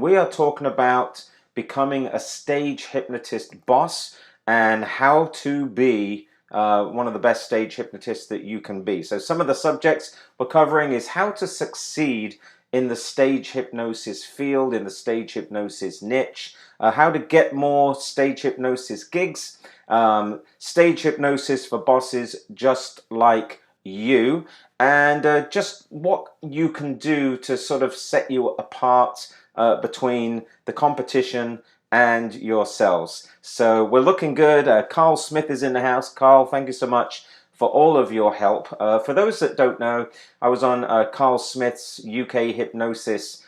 We are talking about becoming a stage hypnotist boss and how to be one of the best stage hypnotists that you can be. So some of the subjects we're covering is how to succeed in the stage hypnosis field, in the stage hypnosis niche, how to get more stage hypnosis gigs, stage hypnosis for bosses just like you, and just what you can do to sort of set you apart between the competition and yourselves. So we're looking good. Carl Smith is in the house. Carl, thank you so much for all of your help. For those that don't know, I was on Carl Smith's UK hypnosis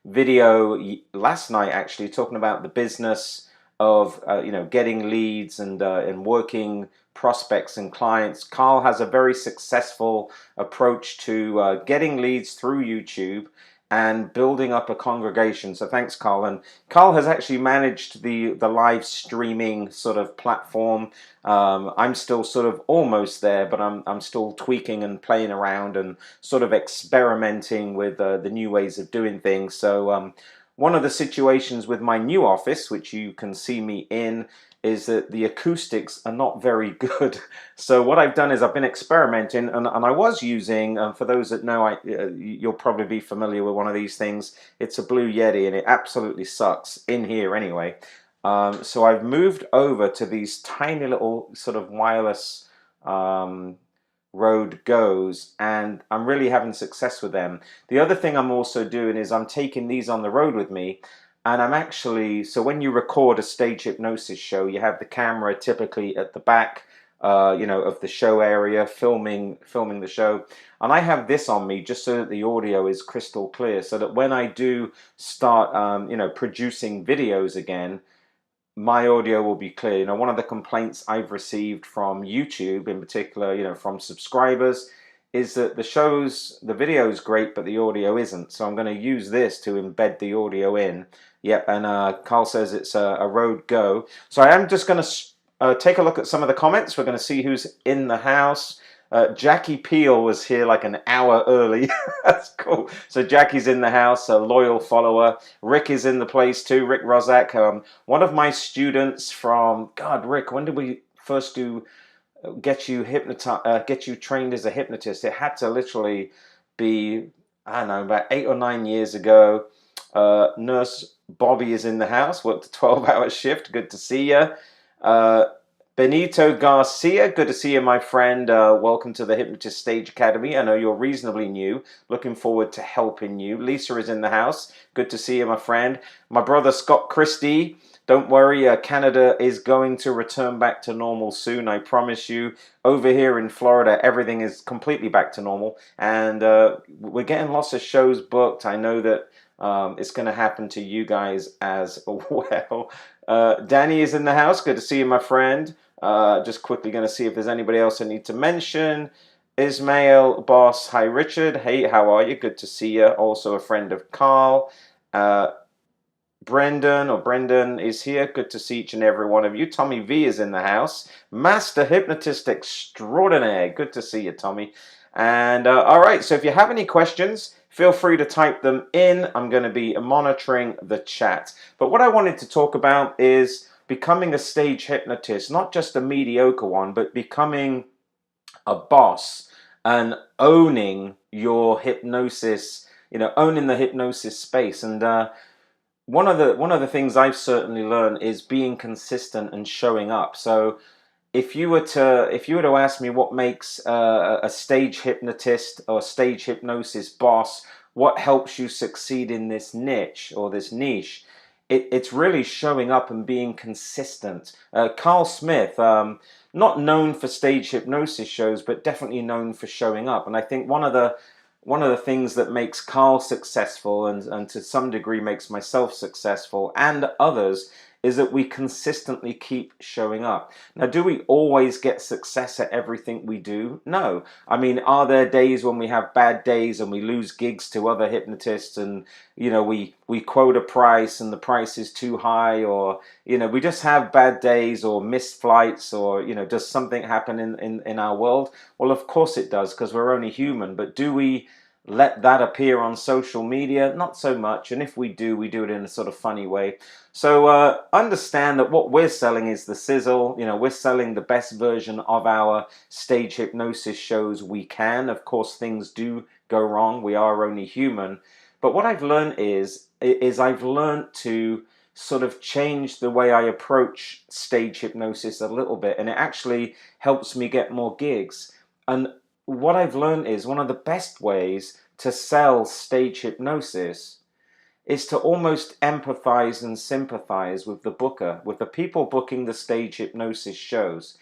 video last night, actually, talking about the business of getting leads and working prospects and clients. Carl has a very successful approach to getting leads through YouTube and building up a congregation. So thanks, Carl. And Carl has actually managed the live streaming sort of platform. I'm still sort of almost there, but I'm still tweaking and playing around and sort of experimenting with the new ways of doing things. So one of the situations with my new office, which you can see me in, is that the acoustics are not very good. So what I've done is I've been experimenting, and I was using, for those that know, you'll probably be familiar with one of these things. It's a Blue Yeti, and it absolutely sucks in here anyway. So I've moved over to these tiny little sort of wireless Rode Goes, and I'm really having success with them. The other thing I'm also doing is I'm taking these on the road with me, and I'm actually, so when you record a stage hypnosis show, you have the camera typically at the back, of the show area, filming the show. And I have this on me just so that the audio is crystal clear, so that when I do start, producing videos again, my audio will be clear. One of the complaints I've received from YouTube in particular, from subscribers, is that the video is great, but the audio isn't. So I'm going to use this to embed the audio in. Yep, and Carl says it's a Rode Go. So I am just going to take a look at some of the comments. We're going to see who's in the house. Jackie Peel was here like an hour early. That's cool. So Jackie's in the house, a loyal follower. Rick is in the place too. Rick Rozak, one of my students from, God, Rick, when did we first get you trained as a hypnotist? It had to literally be, I don't know, about 8 or 9 years ago. Nurse Bobby is in the house, worked a 12-hour shift. Good to see you. Benito Garcia, good to see you, my friend. Welcome to the Hypnotist Stage Academy. I know you're reasonably new. Looking forward to helping you. Lisa is in the house. Good to see you, my friend. My brother Scott Christie. Don't worry, Canada is going to return back to normal soon, I promise you. Over here in Florida, everything is completely back to normal. And we're getting lots of shows booked. I know that it's going to happen to you guys as well. Danny is in the house. Good to see you, my friend. Just quickly going to see if there's anybody else I need to mention. Ismail Boss. Hi, Richard. Hey, how are you? Good to see you. Also a friend of Carl. Brendan is here. Good to see each and every one of you. Tommy V is in the house. Master Hypnotist Extraordinaire. Good to see you, Tommy. And all right, so if you have any questions, feel free to type them in. I'm going to be monitoring the chat. But what I wanted to talk about is becoming a stage hypnotist, not just a mediocre one, but becoming a boss and owning your hypnosis, owning the hypnosis space. And one of the things I've certainly learned is being consistent and showing up. So if you were to ask me what makes a stage hypnotist or stage hypnosis boss, what helps you succeed in this niche or this niche, it's really showing up and being consistent. Carl Smith, not known for stage hypnosis shows, but definitely known for showing up. And I think one of the things that makes Carl successful and to some degree makes myself successful and others is that we consistently keep showing up. Now, do we always get success at everything we do? No. I mean, are there days when we have bad days and we lose gigs to other hypnotists and, we quote a price and the price is too high, or, we just have bad days or missed flights, or, does something happen in our world? Well, of course it does, because we're only human. But do we let that appear on social media? Not so much. And if we do it in a sort of funny way. So understand that what we're selling is the sizzle. You know, we're selling the best version of our stage hypnosis shows we can. Of course, things do go wrong. We are only human. But what I've learned is I've learned to sort of change the way I approach stage hypnosis a little bit, and it actually helps me get more gigs. And what I've learned is one of the best ways to sell stage hypnosis is to almost empathize and sympathize with the booker, with the people booking the stage hypnosis shows.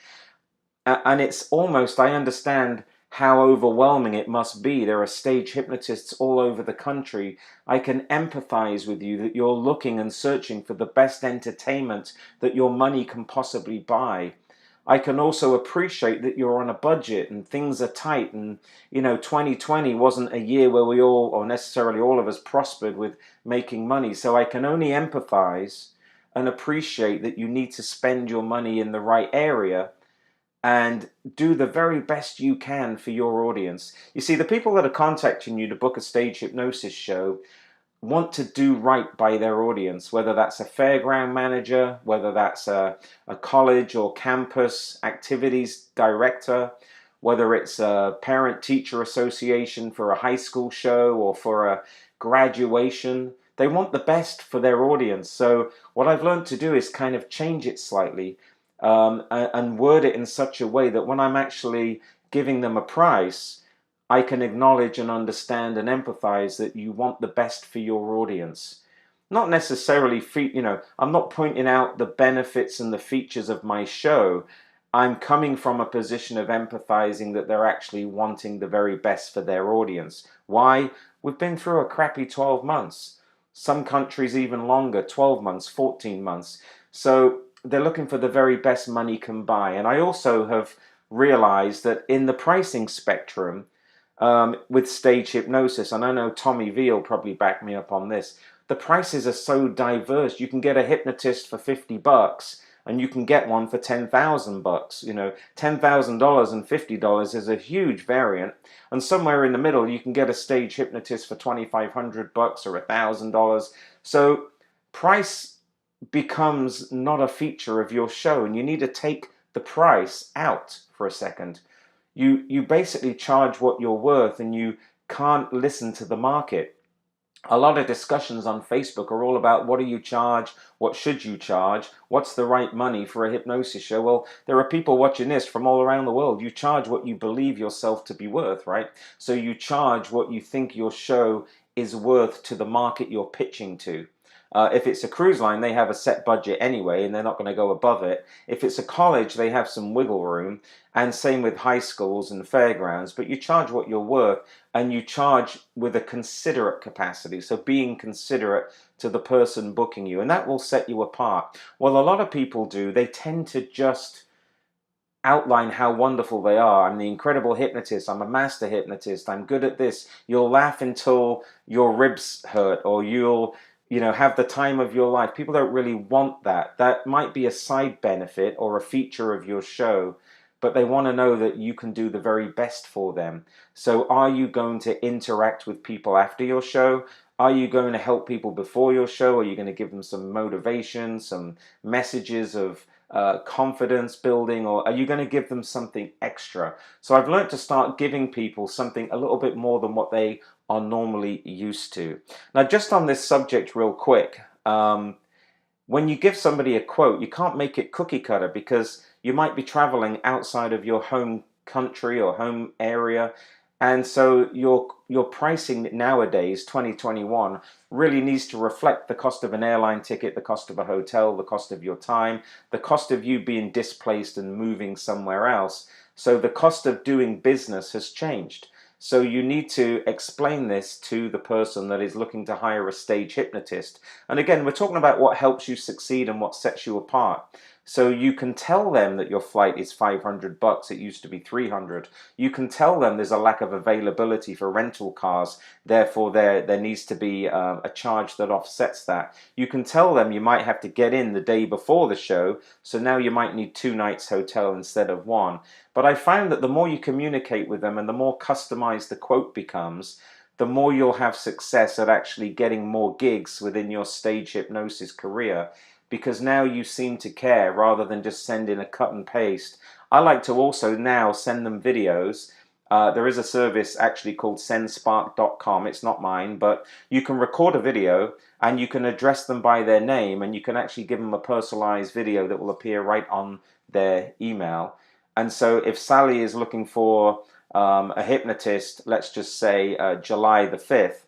And it's almost, I understand how overwhelming it must be. There are stage hypnotists all over the country. I can empathize with you that you're looking and searching for the best entertainment that your money can possibly buy. I can also appreciate that you're on a budget and things are tight, and 2020 wasn't a year where we all, or necessarily all of us, prospered with making money. So I can only empathize and appreciate that you need to spend your money in the right area and do the very best you can for your audience. You see, the people that are contacting you to book a stage hypnosis show want to do right by their audience, whether that's a fairground manager, whether that's a college or campus activities director, whether it's a parent-teacher association for a high school show or for a graduation. They want the best for their audience. So what I've learned to do is kind of change it slightly, and word it in such a way that when I'm actually giving them a price, I can acknowledge and understand and empathize that you want the best for your audience. Not necessarily, I'm not pointing out the benefits and the features of my show. I'm coming from a position of empathizing that they're actually wanting the very best for their audience. Why? We've been through a crappy 12 months. Some countries even longer, 12 months, 14 months. So they're looking for the very best money can buy. And I also have realized that in the pricing spectrum, with stage hypnosis, and I know Tommy V will probably back me up on this, the prices are so diverse. You can get a hypnotist for $50 and you can get one for $10,000. $10,000 and $50 is a huge variant. And somewhere in the middle, you can get a stage hypnotist for $2,500 or $1,000. So price becomes not a feature of your show, and you need to take the price out for a second. You basically charge what you're worth, and you can't listen to the market. A lot of discussions on Facebook are all about what do you charge, what should you charge, what's the right money for a hypnosis show. Well, there are people watching this from all around the world. You charge what you believe yourself to be worth, right? So you charge what you think your show is worth to the market you're pitching to. If it's a cruise line, they have a set budget anyway, and they're not going to go above it. If it's a college, they have some wiggle room, and same with high schools and fairgrounds. But you charge what you're worth, and you charge with a considerate capacity. So being considerate to the person booking you, and that will set you apart. Well, a lot of people do. They tend to just outline how wonderful they are. I'm the incredible hypnotist. I'm a master hypnotist. I'm good at this. You'll laugh until your ribs hurt, or you'll have the time of your life. People don't really want that. That might be a side benefit or a feature of your show, but they want to know that you can do the very best for them. So are you going to interact with people after your show? Are you going to help people before your show? Are you going to give them some motivation, some messages of confidence building, or are you going to give them something extra? So I've learned to start giving people something a little bit more than what they are normally used to. Now, just on this subject real quick, when you give somebody a quote, you can't make it cookie cutter, because you might be traveling outside of your home country or home area. And so your pricing nowadays, 2021, really needs to reflect the cost of an airline ticket, the cost of a hotel, the cost of your time, the cost of you being displaced and moving somewhere else. So the cost of doing business has changed. So you need to explain this to the person that is looking to hire a stage hypnotist. And again, we're talking about what helps you succeed and what sets you apart. So you can tell them that your flight is $500, it used to be $300. You can tell them there's a lack of availability for rental cars, therefore there needs to be a charge that offsets that. You can tell them you might have to get in the day before the show, so now you might need 2 nights hotel instead of 1. But I found that the more you communicate with them and the more customized the quote becomes, the more you'll have success at actually getting more gigs within your stage hypnosis career, because now you seem to care rather than just send in a cut and paste. I like to also now send them videos. There is a service actually called sendspark.com. It's not mine, but you can record a video and you can address them by their name, and you can actually give them a personalized video that will appear right on their email. And so if Sally is looking for a hypnotist, let's just say July the 5th,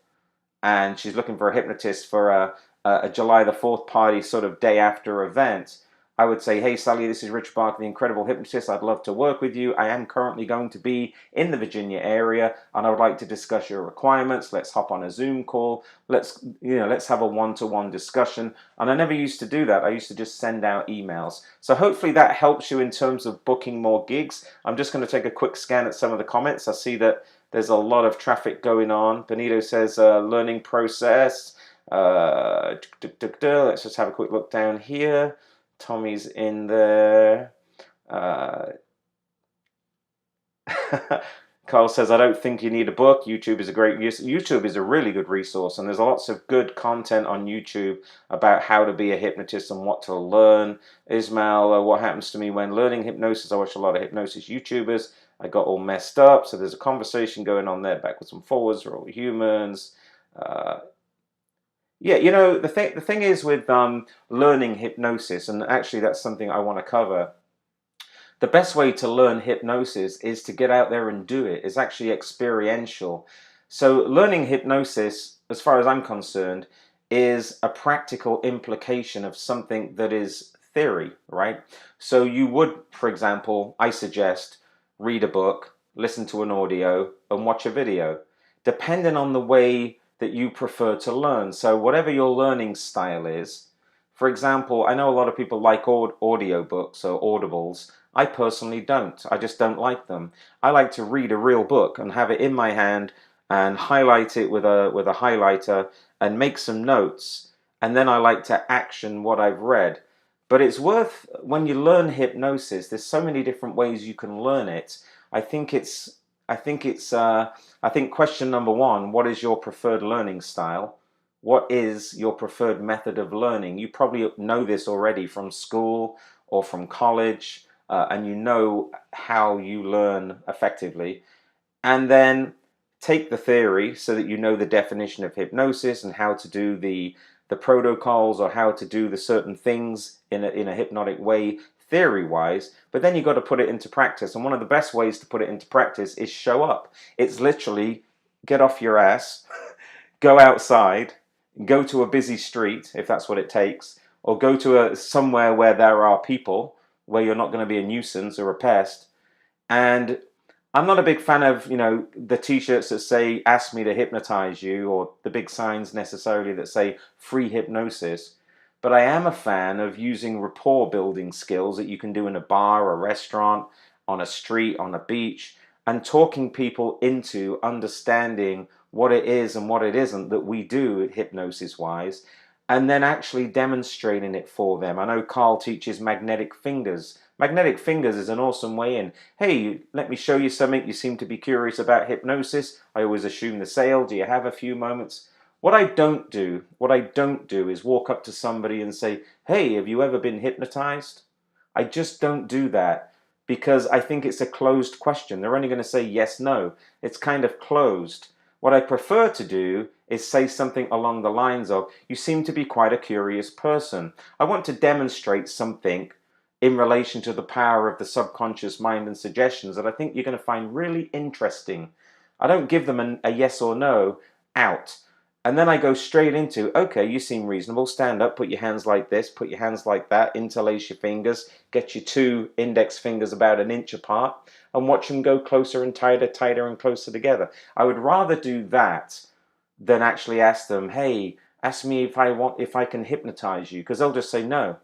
and she's looking for a hypnotist for a July the 4th party sort of day after event, I would say, hey Sally, this is Rich Barker, the incredible hypnotist. I'd love to work with you. I am currently going to be in the Virginia area and I would like to discuss your requirements. Let's hop on a Zoom call. Let's have a one-to-one discussion. And I never used to do that. I used to just send out emails. So hopefully that helps you in terms of booking more gigs. I'm just going to take a quick scan at some of the comments. I see that there's a lot of traffic going on. Benito says learning process. Let's just have a quick look down here. Tommy's in there. Carl says, I don't think you need a book. YouTube is a great use. YouTube is a really good resource, and there's lots of good content on YouTube about how to be a hypnotist and what to learn. Ismail, what happens to me when learning hypnosis? I watch a lot of hypnosis YouTubers. I got all messed up. So there's a conversation going on there, backwards and forwards. We're all humans. Yeah, the thing is with learning hypnosis, and actually that's something I want to cover. The best way to learn hypnosis is to get out there and do it. It's actually experiential. So learning hypnosis, as far as I'm concerned, is a practical implication of something that is theory, right? So you would, for example, I suggest, read a book, listen to an audio, and watch a video, depending on the way that you prefer to learn. So whatever your learning style is, for example, I know a lot of people like audio books or audibles. I personally don't. I just don't like them. I like to read a real book and have it in my hand and highlight it with a highlighter and make some notes, and then I like to action what I've read. But it's worth, when you learn hypnosis, there's so many different ways you can learn it. I think question number one, what is your preferred learning style? What is your preferred method of learning? You probably know this already from school or from college, and you know how you learn effectively. And then take the theory so that you know the definition of hypnosis and how to do the protocols, or how to do the certain things in a hypnotic way, theory-wise, but then you've got to put it into practice. And one of the best ways to put it into practice is show up. It's literally get off your ass, go outside, go to a busy street, if that's what it takes, or go to somewhere where there are people, where you're not going to be a nuisance or a pest. And I'm not a big fan of, the t-shirts that say, ask me to hypnotize you, or the big signs necessarily that say free hypnosis. But I am a fan of using rapport building skills that you can do in a bar, a restaurant, on a street, on a beach, and talking people into understanding what it is and what it isn't that we do hypnosis wise, and then actually demonstrating it for them. I know Carl teaches magnetic fingers. Magnetic fingers is an awesome way in. Hey, let me show you something. You seem to be curious about hypnosis. I always assume the sale. Do you have a few moments? What I don't do is walk up to somebody and say, hey, have you ever been hypnotized? I just don't do that, because I think it's a closed question. They're only going to say yes, no. It's kind of closed. What I prefer to do is say something along the lines of, you seem to be quite a curious person. I want to demonstrate something in relation to the power of the subconscious mind and suggestions that I think you're going to find really interesting. I don't give them a yes or no out. And then I go straight into, okay, you seem reasonable, stand up, put your hands like this, put your hands like that, interlace your fingers, get your two index fingers about an inch apart, and watch them go closer and tighter and closer together. I would rather do that than actually ask them, hey, ask me if I can hypnotize you, because they'll just say, no,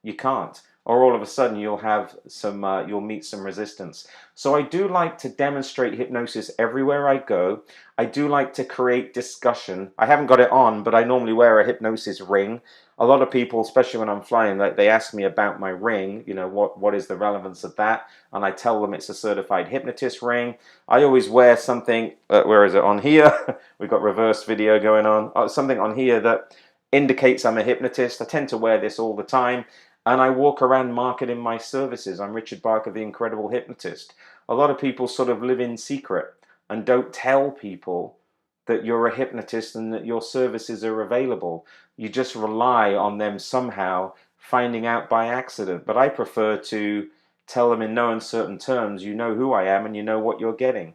you can't. or all of a sudden you'll have some, you'll meet some resistance. So I do like to demonstrate hypnosis everywhere I go. I do like to create discussion. I haven't got it on, but I normally wear a hypnosis ring. A lot of people, especially when I'm flying, they ask me about my ring, you know, what is the relevance of that? And I tell them it's a certified hypnotist ring. I always wear something, where is it, on here? We've got reverse video going on. Something on here that indicates I'm a hypnotist. I tend to wear this all the time. And I walk around marketing my services. I'm Richard Barker, the Incredible Hypnotist. A lot of people sort of live in secret and don't tell people that you're a hypnotist and that your services are available. You just rely on them somehow finding out by accident. But I prefer to tell them in no uncertain terms, you know who I am and you know what you're getting.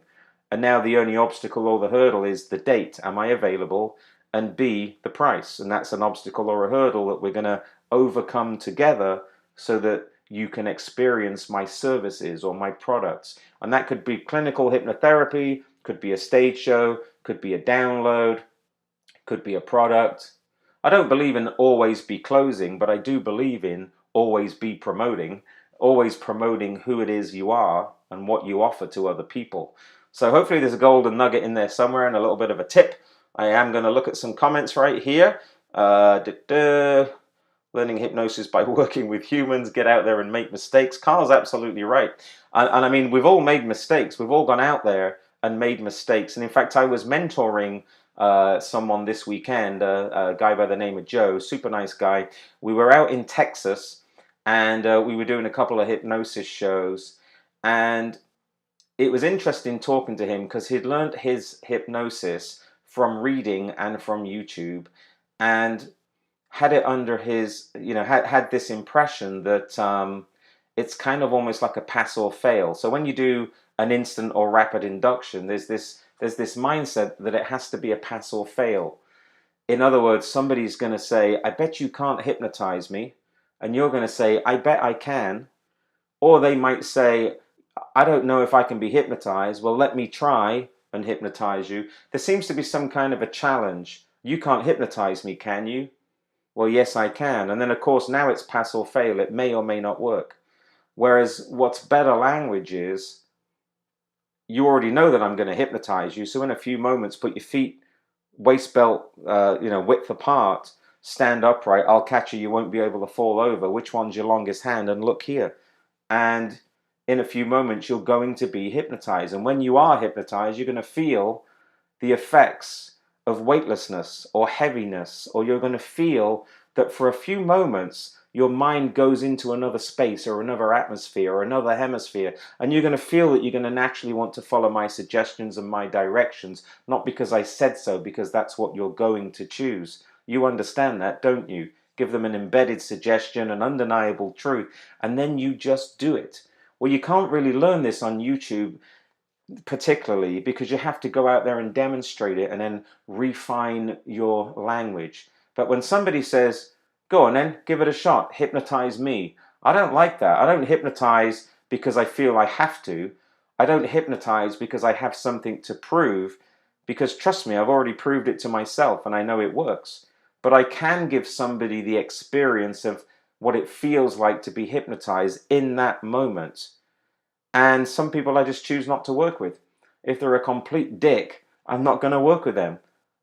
And now the only obstacle or the hurdle is the date. Am I available? And B, the price. And that's an obstacle or a hurdle that we're going to overcome together so that you can experience my services or my products. And that could be clinical hypnotherapy, could be a stage show, could be a download, could be a product. I don't believe in always be closing, but I do believe in always be promoting, always promoting who it is you are and what you offer to other people. So hopefully there's a golden nugget in there somewhere and a little bit of a tip. I am going to look at some comments right here. Learning hypnosis by working with humans, get out there and make mistakes. Carl's absolutely right. And I mean, we've all made mistakes. We've all gone out there and made mistakes. And in fact, I was mentoring someone this weekend, a guy by the name of Joe, super nice guy. We were out in Texas and we were doing a couple of hypnosis shows. And it was interesting talking to him because he'd learned his hypnosis from reading and from YouTube, and had it under his, you know, had this impression that it's kind of almost like a pass or fail. So when you do an instant or rapid induction, there's this mindset that it has to be a pass or fail. In other words, somebody's going to say, I bet you can't hypnotize me. And you're going to say, I bet I can. Or they might say, I don't know if I can be hypnotized. Well, let me try and hypnotize you. There seems to be some kind of a challenge. You can't hypnotize me, can you? Well, yes, I can. And then, of course, now it's pass or fail. It may or may not work. Whereas what's better language is, you already know that I'm going to hypnotize you. So in a few moments, put your feet waist belt, width apart, stand upright. I'll catch you. You won't be able to fall over. Which one's your longest hand? And look here. And in a few moments, you're going to be hypnotized. And when you are hypnotized, you're going to feel the effects of weightlessness or heaviness, or you're going to feel that for a few moments, your mind goes into another space or another atmosphere or another hemisphere, and you're going to feel that you're going to naturally want to follow my suggestions and my directions, not because I said so, because that's what you're going to choose. You understand that, don't you? Give them an embedded suggestion, an undeniable truth, and then you just do it. Well, you can't really learn this on YouTube, particularly because you have to go out there and demonstrate it and then refine your language. But when somebody says, go on then, give it a shot, hypnotize me, I don't like that. I don't hypnotize because I feel I have to. I don't hypnotize because I have something to prove, because trust me, I've already proved it to myself and I know it works. But I can give somebody the experience of what it feels like to be hypnotized in that moment. And some people I just choose not to work with. If they're a complete dick, I'm not going to work with them.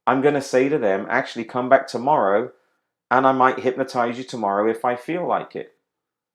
I'm going to say to them, actually come back tomorrow and I might hypnotize you tomorrow if I feel like it.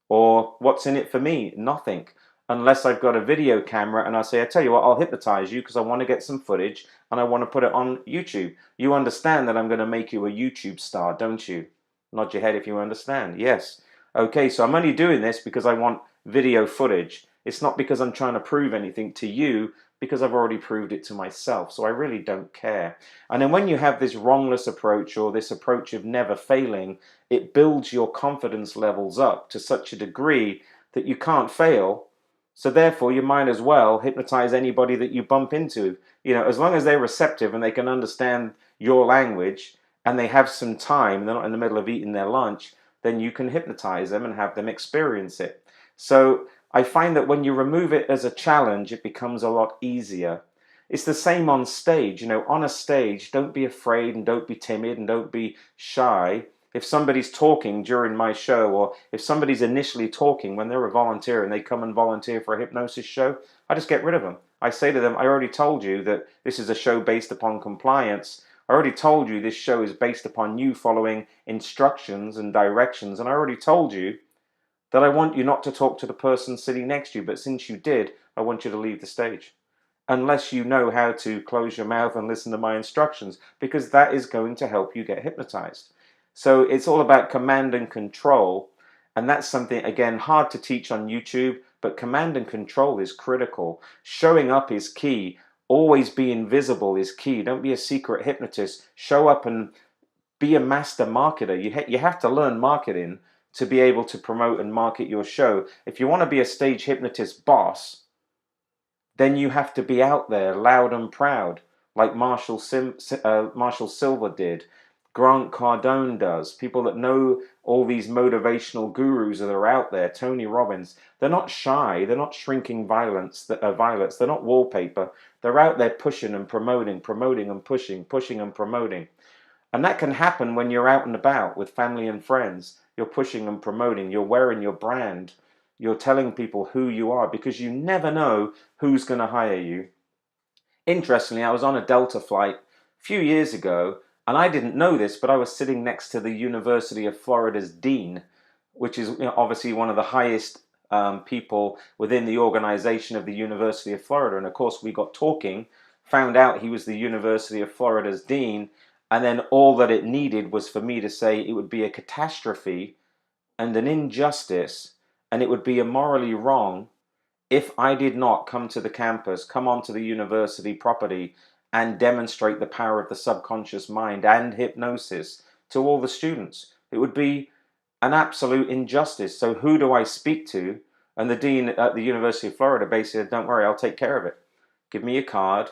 Or what's in it for me? Nothing. Unless I've got a video camera and I say, I tell you what, I'll hypnotize you because I want to get some footage and I want to put it on YouTube. You understand that I'm going to make you a YouTube star, don't you? Nod your head if you understand. Yes. Okay, so I'm only doing this because I want video footage. It's not because I'm trying to prove anything to you, because I've already proved it to myself. So I really don't care. And then when you have this wrongless approach, or this approach of never failing, it builds your confidence levels up to such a degree that you can't fail. So therefore, you might as well hypnotize anybody that you bump into. You know, as long as they're receptive and they can understand your language and they have some time, they're not in the middle of eating their lunch, then you can hypnotize them and have them experience it. So I find that when you remove it as a challenge, it becomes a lot easier. It's the same on stage. You know, on a stage, don't be afraid and don't be timid and don't be shy. if somebody's talking during my show, or if somebody's initially talking when they're a volunteer and they come and volunteer for a hypnosis show, I just get rid of them. I say to them, I already told you that this is a show based upon compliance. I already told you this show is based upon you following instructions and directions. And I already told you that I want you not to talk to the person sitting next to you. But since you did, I want you to leave the stage. Unless you know how to close your mouth and listen to my instructions, because that is going to help you get hypnotized. So it's all about command and control. And that's something, again, hard to teach on YouTube, but command and control is critical. Showing up is key. Always be invisible is key. Don't be a secret hypnotist. Show up and be a master marketer. You have to learn marketing to be able to promote and market your show. If you want to be a stage hypnotist boss, then you have to be out there loud and proud, like Marshall Silver did, Grant Cardone does, people that know all these motivational gurus that are out there, Tony Robbins. They're not shy, they're not shrinking violets, they're not wallpaper. They're out there pushing and promoting and pushing and promoting. And that can happen when you're out and about with family and friends. You're pushing and promoting, you're wearing your brand, you're telling people who you are, because you never know who's going to hire you. Interestingly, I was on a Delta flight a few years ago, and I didn't know this, but I was sitting next to the University of Florida's dean, which is obviously one of the highest people within the organization of the University of Florida. And of course, we got talking, found out he was the University of Florida's dean, and then all that it needed was for me to say it would be a catastrophe and an injustice, and it would be immorally wrong if I did not come to the campus, come onto the university property, and demonstrate the power of the subconscious mind and hypnosis to all the students. It would be an absolute injustice. So who do I speak to? And the dean at the University of Florida basically said, don't worry, I'll take care of it. Give me a card.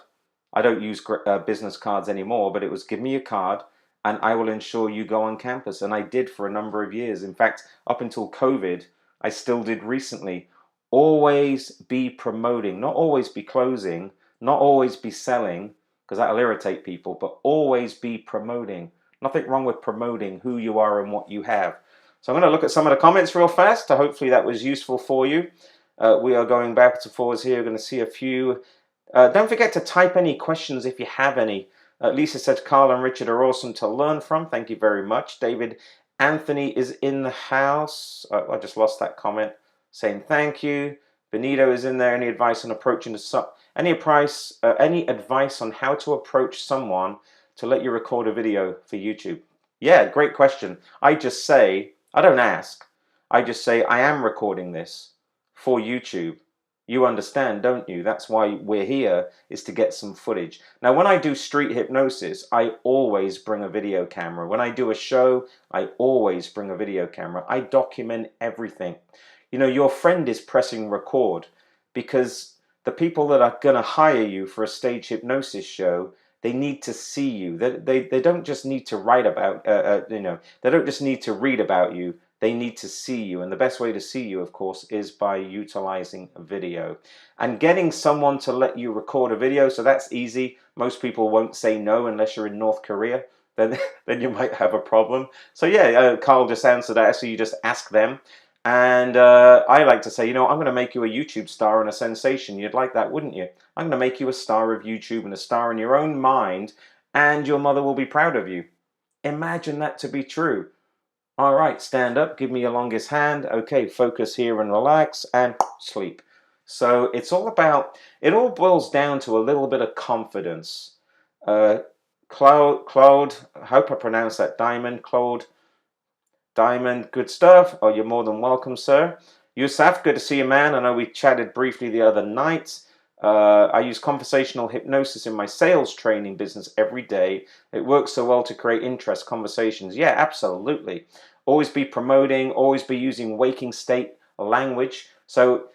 I don't use business cards anymore, but it was give me a card and I will ensure you go on campus. And I did for a number of years. In fact, up until COVID, I still did recently. Always be promoting, not always be closing, not always be selling, because that'll irritate people, but always be promoting. Nothing wrong with promoting who you are and what you have. So I'm going to look at some of the comments real fast. Hopefully that was useful for you. We are going backwards and forwards here. We're going to see a few. Don't forget to type any questions if you have any. Lisa said, Carl and Richard are awesome to learn from. Thank you very much. David Anthony is in the house. I just lost that comment. Saying thank you. Benito is in there. Any advice on approaching any advice on how to approach someone to let you record a video for YouTube? Yeah, great question. I just say, I don't ask. I just say, I am recording this for YouTube. You understand, don't you? That's why we're here, is to get some footage. Now, when I do street hypnosis, I always bring a video camera. When I do a show, I always bring a video camera. I document everything. You know, your friend is pressing record because the people that are going to hire you for a stage hypnosis show, they need to see you. They don't just need to write about, they don't just need to read about you. They need to see you. And the best way to see you, of course, is by utilizing video. And getting someone to let you record a video, so that's easy. Most people won't say no unless you're in North Korea. Then you might have a problem. So yeah, Carl just answered that. So you just ask them. And I like to say, I'm going to make you a YouTube star and a sensation. You'd like that, wouldn't you? I'm going to make you a star of YouTube and a star in your own mind, and your mother will be proud of you. Imagine that to be true. All right, stand up, give me your longest hand. Okay, focus here and relax and sleep. So it's all about, it all boils down to a little bit of confidence. Claude, I hope I pronounced that, Claude, Diamond, good stuff. Oh, you're more than welcome, sir. Yusuf, good to see you, man. I know we chatted briefly the other night. I use conversational hypnosis in my sales training business every day. It works so well to create interest conversations. Yeah, absolutely. Always be promoting, always be using waking state language. So,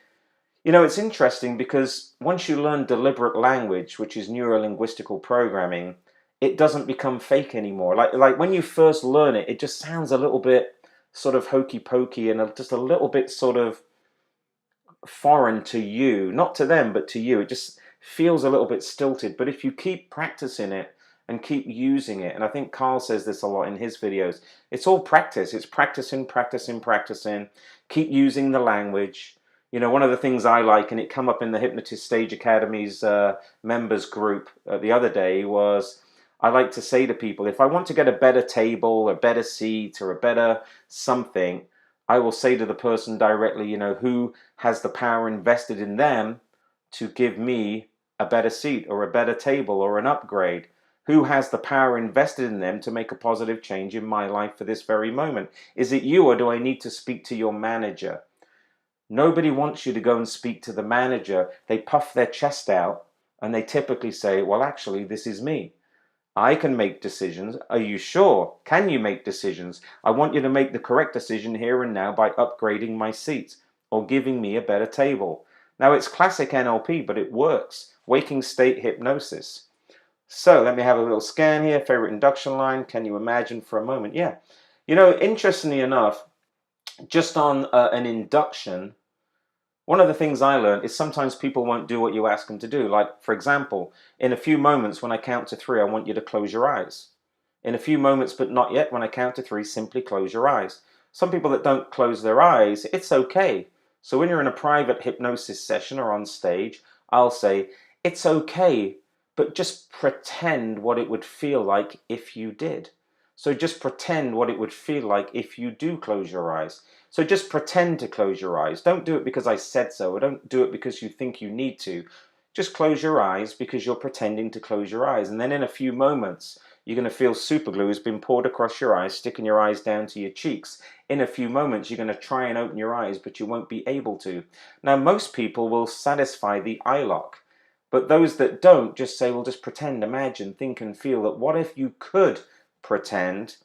it's interesting because once you learn deliberate language, which is neuro-linguistical programming, it doesn't become fake anymore. Like when you first learn it, it just sounds a little bit sort of hokey pokey and just a little bit sort of foreign to you. Not to them, but to you. It just feels a little bit stilted. But if you keep practicing it and keep using it. And I think Carl says this a lot in his videos. It's all practice. It's practicing, practicing, practicing. Keep using the language. You know, one of the things I like, and it came up in the Hypnotist Stage Academy's members group the other day, was I like to say to people, if I want to get a better table, a better seat, or a better something, I will say to the person directly, you know, who has the power invested in them to give me a better seat or a better table or an upgrade? Who has the power invested in them to make a positive change in my life for this very moment? Is it you, or do I need to speak to your manager? Nobody wants you to go and speak to the manager. They puff their chest out and they typically say, well, actually, this is me. I can make decisions. Are you sure? Can you make decisions? I want you to make the correct decision here and now by upgrading my seat or giving me a better table. Now, it's classic NLP, but it works. Waking state hypnosis. So let me have a little scan here. Favorite induction line. Can you imagine for a moment? Yeah. You know, interestingly enough, just on an induction, one of the things I learned is sometimes people won't do what you ask them to do. Like, for example, in a few moments when I count to 3, I want you to close your eyes. In a few moments, but not yet, when I count to 3, simply close your eyes. Some people that don't close their eyes, it's okay. So when you're in a private hypnosis session or on stage, I'll say, it's okay, but just pretend what it would feel like if you did. So just pretend what it would feel like if you do close your eyes. So just pretend to close your eyes. Don't do it because I said so, or don't do it because you think you need to. Just close your eyes because you're pretending to close your eyes. And then in a few moments, you're going to feel super glue has been poured across your eyes, sticking your eyes down to your cheeks. In a few moments, you're going to try and open your eyes, but you won't be able to. Now, most people will satisfy the eye lock. But those that don't just say, well, just pretend, imagine, think and feel that what if you could pretend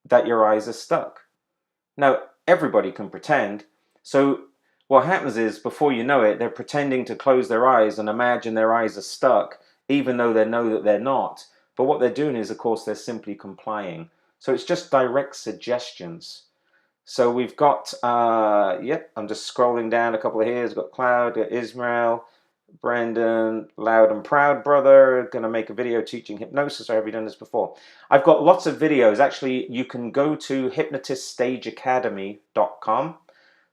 that your eyes are stuck? Now, everybody can pretend. So what happens is, before you know it, they're pretending to close their eyes and imagine their eyes are stuck, even though they know that they're not. But what they're doing is, of course, they're simply complying. So it's just direct suggestions. So we've got, I'm just scrolling down a couple of here. We've got Cloud, Ismail, Brandon, Loud and Proud Brother, going to make a video teaching hypnosis, or have you done this before? I've got lots of videos. Actually, you can go to hypnotiststageacademy.com.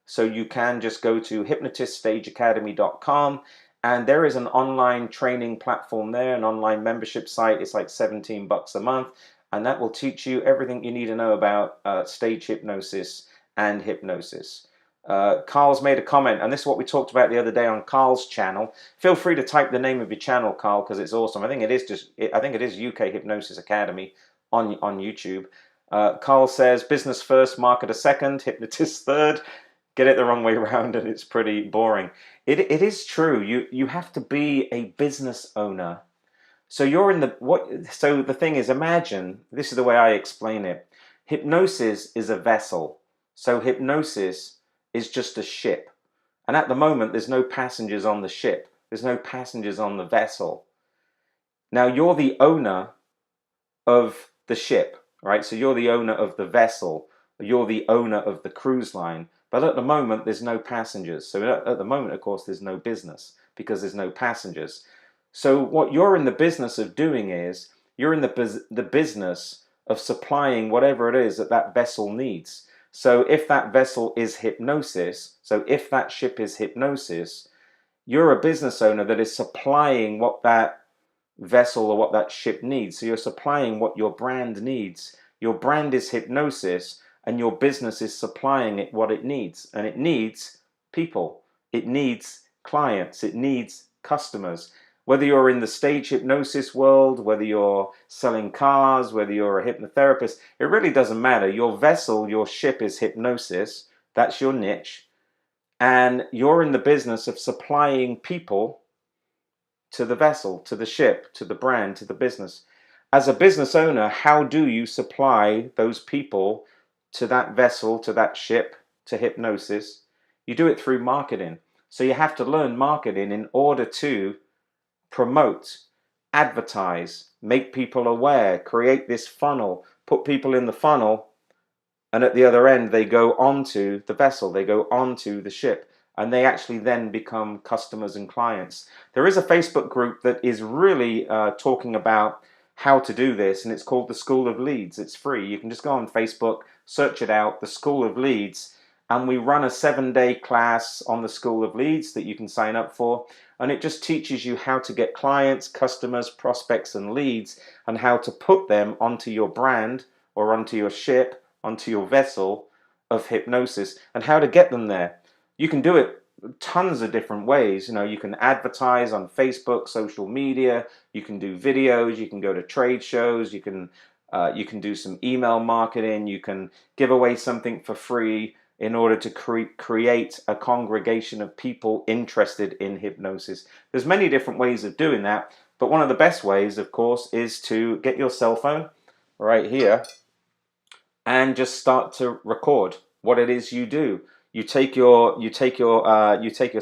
So you can just go to hypnotiststageacademy.com, and there is an online training platform there, an online membership site. It's like $17 a month, and that will teach you everything you need to know about stage hypnosis and hypnosis. Carl's made a comment, and this is what we talked about the other day on Carl's channel. Feel free to type the name of your channel, Carl, because it's awesome. I think it is UK Hypnosis Academy on YouTube. Carl says, business first, marketer second, hypnotist third. Get it the wrong way around and it's pretty boring. It is true. You have to be a business owner. So you're in so the thing is, imagine, this is the way I explain it. Hypnosis is a vessel. So hypnosis is just a ship. And at the moment, there's no passengers on the ship. There's no passengers on the vessel. Now, you're the owner of the ship, right? So you're the owner of the vessel. You're the owner of the cruise line. But at the moment, there's no passengers. So at the moment, of course, there's no business because there's no passengers. So what you're in the business of doing is, you're in the business of supplying whatever it is that that vessel needs. So if that vessel is hypnosis, so if that ship is hypnosis, you're a business owner that is supplying what that vessel or what that ship needs. So you're supplying what your brand needs. Your brand is hypnosis, and your business is supplying it what it needs. And it needs people. It needs clients. It needs customers. Whether you're in the stage hypnosis world, whether you're selling cars, whether you're a hypnotherapist, it really doesn't matter. Your vessel, your ship is hypnosis. That's your niche. And you're in the business of supplying people to the vessel, to the ship, to the brand, to the business. As a business owner, how do you supply those people to that vessel, to that ship, to hypnosis? You do it through marketing. So you have to learn marketing in order to promote, advertise, make people aware, create this funnel, put people in the funnel, and at the other end they go onto the vessel, they go onto the ship, and they actually then become customers and clients. There is a Facebook group that is really talking about how to do this, and it's called the School of Leads. It's free. You can just go on Facebook, search it out, the School of Leads, and we run a 7-day class on the School of Leads that you can sign up for, and it just teaches you how to get clients, customers, prospects, and leads, and how to put them onto your brand or onto your ship, onto your vessel of hypnosis, and how to get them there. You can do it tons of different ways. You know, you can advertise on Facebook, social media, you can do videos, you can go to trade shows, you can do some email marketing, you can give away something for free in order to create a congregation of people interested in hypnosis. There's many different ways of doing that, but one of the best ways, of course, is to get your cell phone right here and just start to record what it is you do. You take your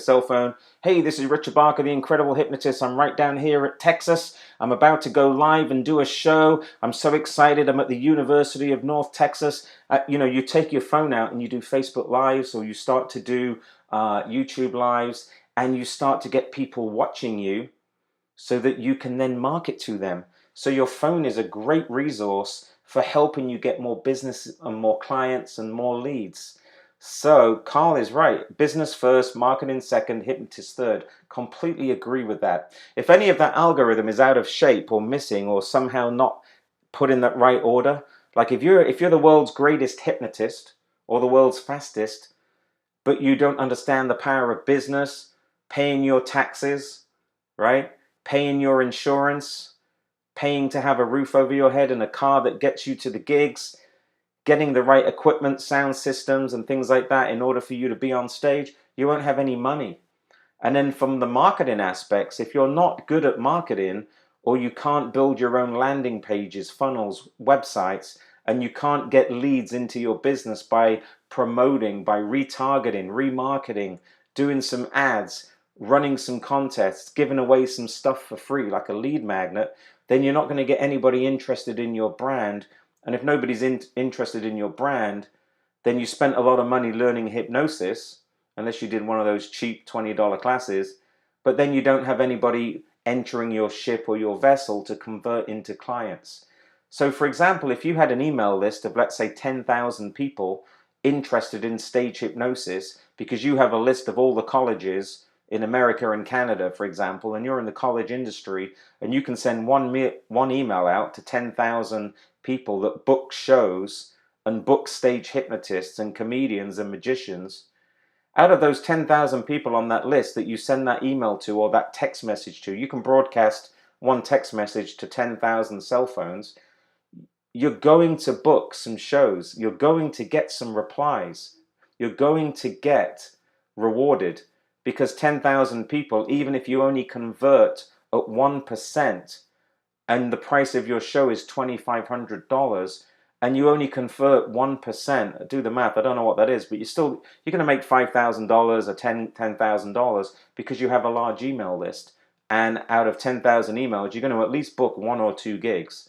cell phone. Hey, this is Richard Barker, the Incredible Hypnotist. I'm right down here at Texas. I'm about to go live and do a show. I'm so excited. I'm at the University of North Texas. You take your phone out and you do Facebook Lives, or you start to do YouTube Lives, and you start to get people watching you so that you can then market to them. So your phone is a great resource for helping you get more business and more clients and more leads. So Carl is right. Business first, marketing second, hypnotist third. Completely agree with that. If any of that algorithm is out of shape or missing or somehow not put in that right order, like if you're the world's greatest hypnotist or the world's fastest, but you don't understand the power of business, paying your taxes, right? Paying your insurance, paying to have a roof over your head and a car that gets you to the gigs, getting the right equipment, sound systems and things like that in order for you to be on stage, you won't have any money. And then from the marketing aspects, if you're not good at marketing, or you can't build your own landing pages, funnels, websites, and you can't get leads into your business by promoting, by retargeting, remarketing, doing some ads, running some contests, giving away some stuff for free like a lead magnet, then you're not going to get anybody interested in your brand. And if nobody's interested in your brand, then you spent a lot of money learning hypnosis, unless you did one of those cheap $20 classes, but then you don't have anybody entering your ship or your vessel to convert into clients. So for example, if you had an email list of, let's say, 10,000 people interested in stage hypnosis, because you have a list of all the colleges in America and Canada, for example, and you're in the college industry, and you can send one email out to 10,000 people that book shows and book stage hypnotists and comedians and magicians. Out of those 10,000 people on that list that you send that email to or that text message to, you can broadcast one text message to 10,000 cell phones. You're going to book some shows. You're going to get some replies. You're going to get rewarded, because 10,000 people, even if you only convert at 1%, and the price of your show is $2,500, and you only convert 1%, do the math, I don't know what that is, but you're going to make $5,000 or $10,000 because you have a large email list. And out of 10,000 emails, you're going to at least book 1 or 2 gigs.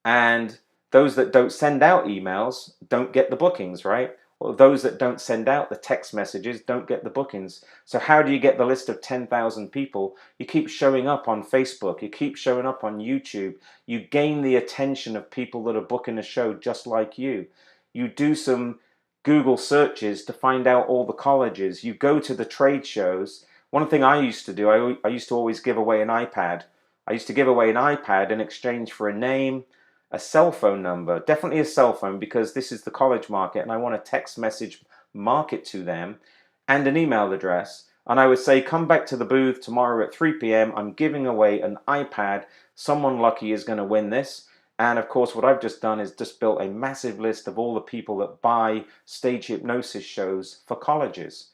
And those that don't send out emails don't get the bookings, right? Or those that don't send out the text messages don't get the bookings. So how do you get the list of 10,000 people? You keep showing up on Facebook. You keep showing up on YouTube. You gain the attention of people that are booking a show just like you. You do some Google searches to find out all the colleges. You go to the trade shows. One thing I used to do, I used to always give away an iPad. I used to give away an iPad in exchange for a name, a cell phone number, definitely a cell phone, because this is the college market and I want a text message market to them, and an email address. And I would say, come back to the booth tomorrow at 3 p.m. I'm giving away an iPad. Someone lucky is going to win this. And of course, what I've just done is just built a massive list of all the people that buy stage hypnosis shows for colleges.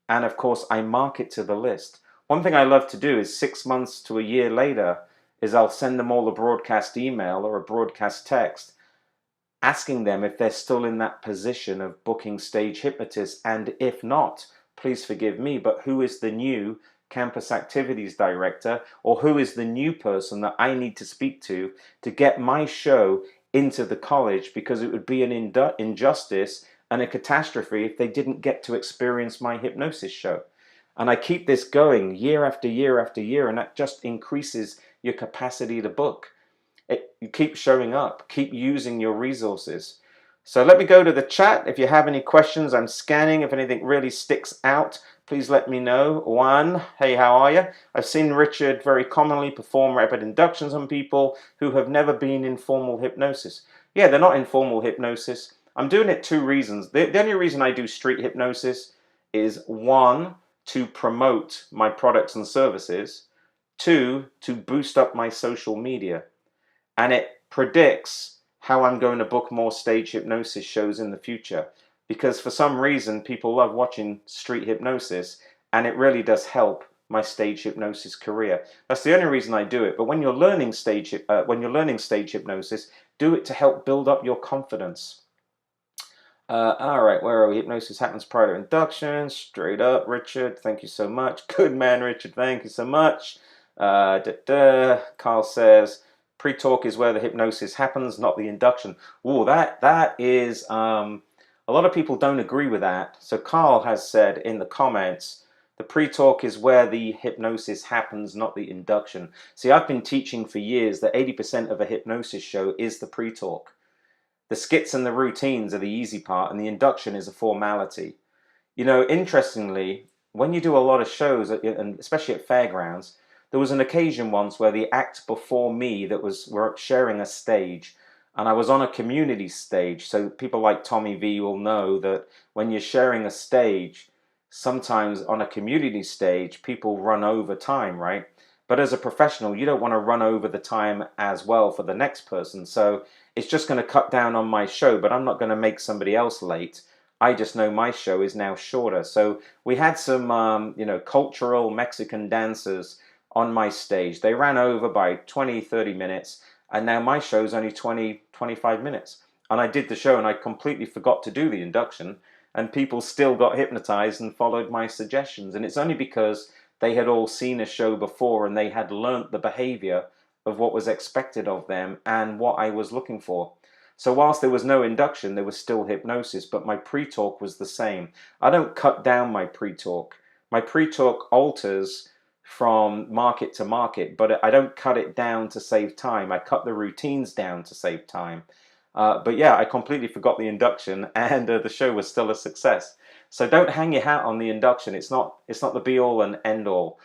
And of course, I market to the list. One thing I love to do is 6 months to a year later, is I'll send them all a broadcast email or a broadcast text asking them if they're still in that position of booking stage hypnotists, and if not, please forgive me, but who is the new campus activities director, or who is the new person that I need to speak to get my show into the college, because it would be an injustice and a catastrophe if they didn't get to experience my hypnosis show. And I keep this going year after year after year, and that just increases your capacity to book. You keep showing up, keep using your resources. So let me go to the chat. If you have any questions, I'm scanning. If anything really sticks out, please let me know. One, hey, how are you? I've seen Richard very commonly perform rapid inductions on people who have never been in formal hypnosis. Yeah, they're not in formal hypnosis. I'm doing it 2 reasons. The only reason I do street hypnosis is 1, to promote my products and services, 2, to boost up my social media. And it predicts how I'm going to book more stage hypnosis shows in the future. Because for some reason, people love watching street hypnosis, and it really does help my stage hypnosis career. That's the only reason I do it. But when you're learning stage hypnosis, do it to help build up your confidence. All right, where are we? Hypnosis happens prior to induction. Straight up, Richard. Thank you so much. Good man, Richard. Thank you so much. Carl says, pre-talk is where the hypnosis happens, not the induction. Oh, that is, a lot of people don't agree with that. So Carl has said in the comments, the pre-talk is where the hypnosis happens, not the induction. See, I've been teaching for years that 80% of a hypnosis show is the pre-talk. The skits and the routines are the easy part, and the induction is a formality. You know, interestingly, when you do a lot of shows, and especially at fairgrounds, there was an occasion once where the act before me were sharing a stage, and I was on a community stage. So people like Tommy V will know that when you're sharing a stage, sometimes on a community stage, people run over time, right? But as a professional, you don't want to run over the time as well for the next person. So it's just going to cut down on my show, but I'm not going to make somebody else late. I just know my show is now shorter. So we had some, cultural Mexican dancers on my stage. They ran over by 20, 30 minutes, and now my show is only 20, 25 minutes. And I did the show and I completely forgot to do the induction, and people still got hypnotized and followed my suggestions. And it's only because they had all seen a show before and they had learnt the behavior of what was expected of them and what I was looking for. So whilst there was no induction, there was still hypnosis, but my pre-talk was the same. I don't cut down my pre-talk. My pre-talk alters from market to market, but I don't cut it down to save time. I cut the routines down to save time. But yeah, I completely forgot the induction, and the show was still a success. So don't hang your hat on the induction. It's not the be all and end all.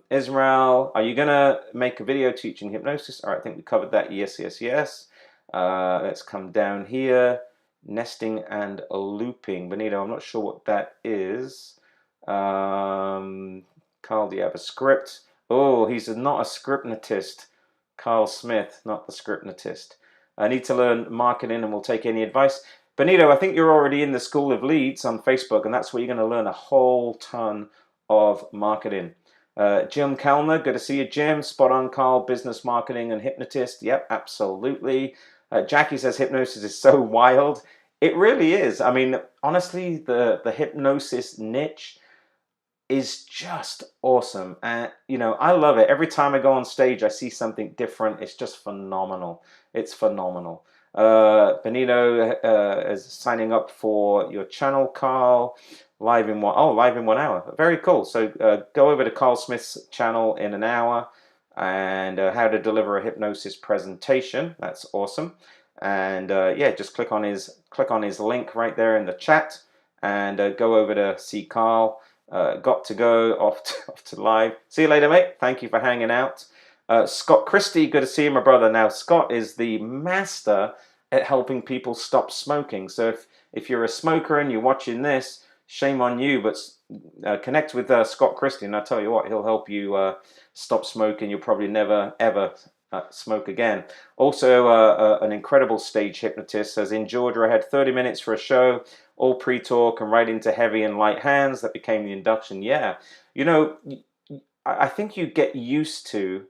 Israel, are you gonna make a video teaching hypnosis? All right, I think we covered that. Yes, yes, yes. Let's come down here. Nesting and looping. Benito, I'm not sure what that is. Carl, do you have a script? Oh, he's not a scriptnotist. Carl Smith, not the scriptnotist. I need to learn marketing and will take any advice. Benito, I think you're already in the School of Leads on Facebook, and that's where you're going to learn a whole ton of marketing. Jim Kellner, good to see you, Jim. Spot on, Carl, business marketing and hypnotist. Yep, absolutely. Jackie says hypnosis is so wild. It really is. I mean, honestly, the hypnosis niche is just awesome. And, I love it. Every time I go on stage, I see something different. It's just phenomenal. It's phenomenal. Benito is signing up for your channel, Carl. Live in 1 hour. Very cool. So go over to Carl Smith's channel in an hour, and how to deliver a hypnosis presentation. That's awesome. And yeah, just click on his link right there in the chat, and go over to see Carl. Got to go off to live. See you later, mate. Thank you for hanging out. Scott Christie, good to see you, my brother. Now, Scott is the master at helping people stop smoking. So if you're a smoker and you're watching this, shame on you, but connect with Scott Christie, and I'll tell you what, he'll help you stop smoking. You'll probably never, ever smoke again. Also, an incredible stage hypnotist says, in Georgia, I had 30 minutes for a show, all pre-talk and right into heavy and light hands. That became the induction. Yeah. I think you get used to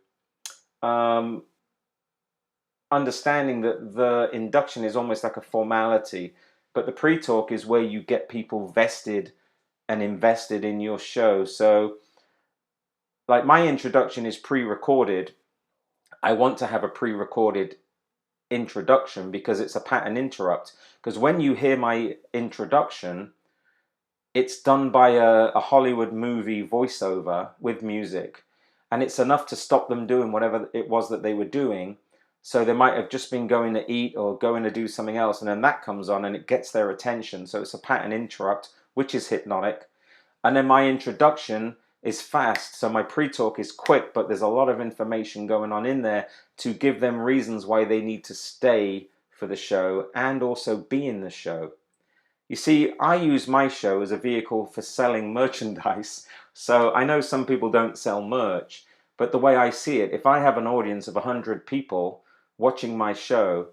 understanding that the induction is almost like a formality, but the pre-talk is where you get people vested and invested in your show. So, like, my introduction is pre-recorded. I want to have a pre-recorded introduction because it's a pattern interrupt. Because when you hear my introduction, it's done by a Hollywood movie voiceover with music, and it's enough to stop them doing whatever it was that they were doing, So they might have just been going to eat or going to do something else, and then that comes on and it gets their attention. So it's a pattern interrupt, which is hypnotic. And then my introduction is fast. So my pre-talk is quick, but there's a lot of information going on in there to give them reasons why they need to stay for the show and also be in the show. You see, I use my show as a vehicle for selling merchandise. So I know some people don't sell merch, but the way I see it, if I have an audience of 100 people watching my show,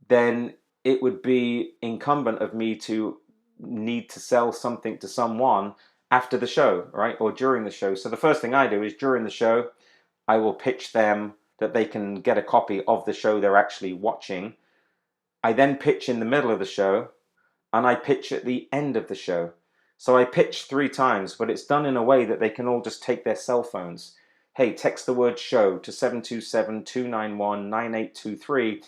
then it would be incumbent of me to need to sell something to someone after the show, right? Or during the show. So the first thing I do is during the show, I will pitch them that they can get a copy of the show they're actually watching. I then pitch in the middle of the show, and I pitch at the end of the show. So I pitch 3 times, but it's done in a way that they can all just take their cell phones. Hey, text the word show to 727-291-9823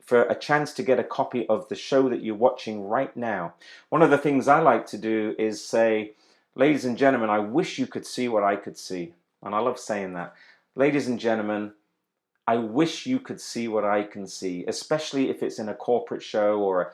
for a chance to get a copy of the show that you're watching right now. One of the things I like to do is say, ladies and gentlemen, I wish you could see what I could see. And I love saying that. Ladies and gentlemen, I wish you could see what I can see, especially if it's in a corporate show or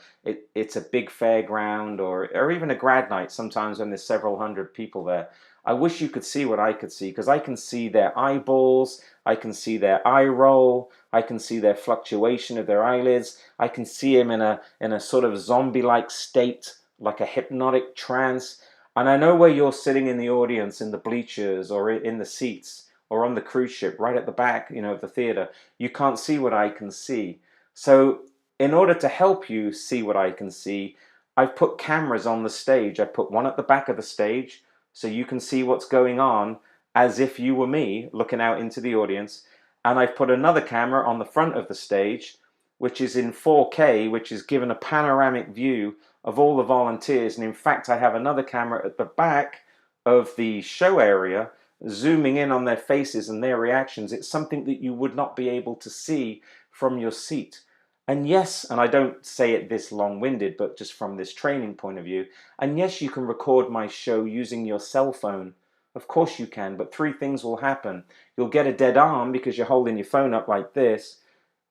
it's a big fairground or even a grad night sometimes when there's several hundred people there. I wish you could see what I could see, because I can see their eyeballs, I can see their eye roll, I can see their fluctuation of their eyelids, I can see them in a sort of zombie-like state, like a hypnotic trance. And I know where you're sitting in the audience, in the bleachers or in the seats, or on the cruise ship, right at the back, of the theater. You can't see what I can see. So in order to help you see what I can see, I've put cameras on the stage. I put one at the back of the stage so you can see what's going on as if you were me looking out into the audience. And I've put another camera on the front of the stage, which is in 4K, which is given a panoramic view of all the volunteers. And in fact, I have another camera at the back of the show area, zooming in on their faces and their reactions. It's something that you would not be able to see from your seat. And yes, and I don't say it this long-winded, but just from this training point of view, and yes, you can record my show using your cell phone. Of course you can, but 3 things will happen. You'll get a dead arm because you're holding your phone up like this.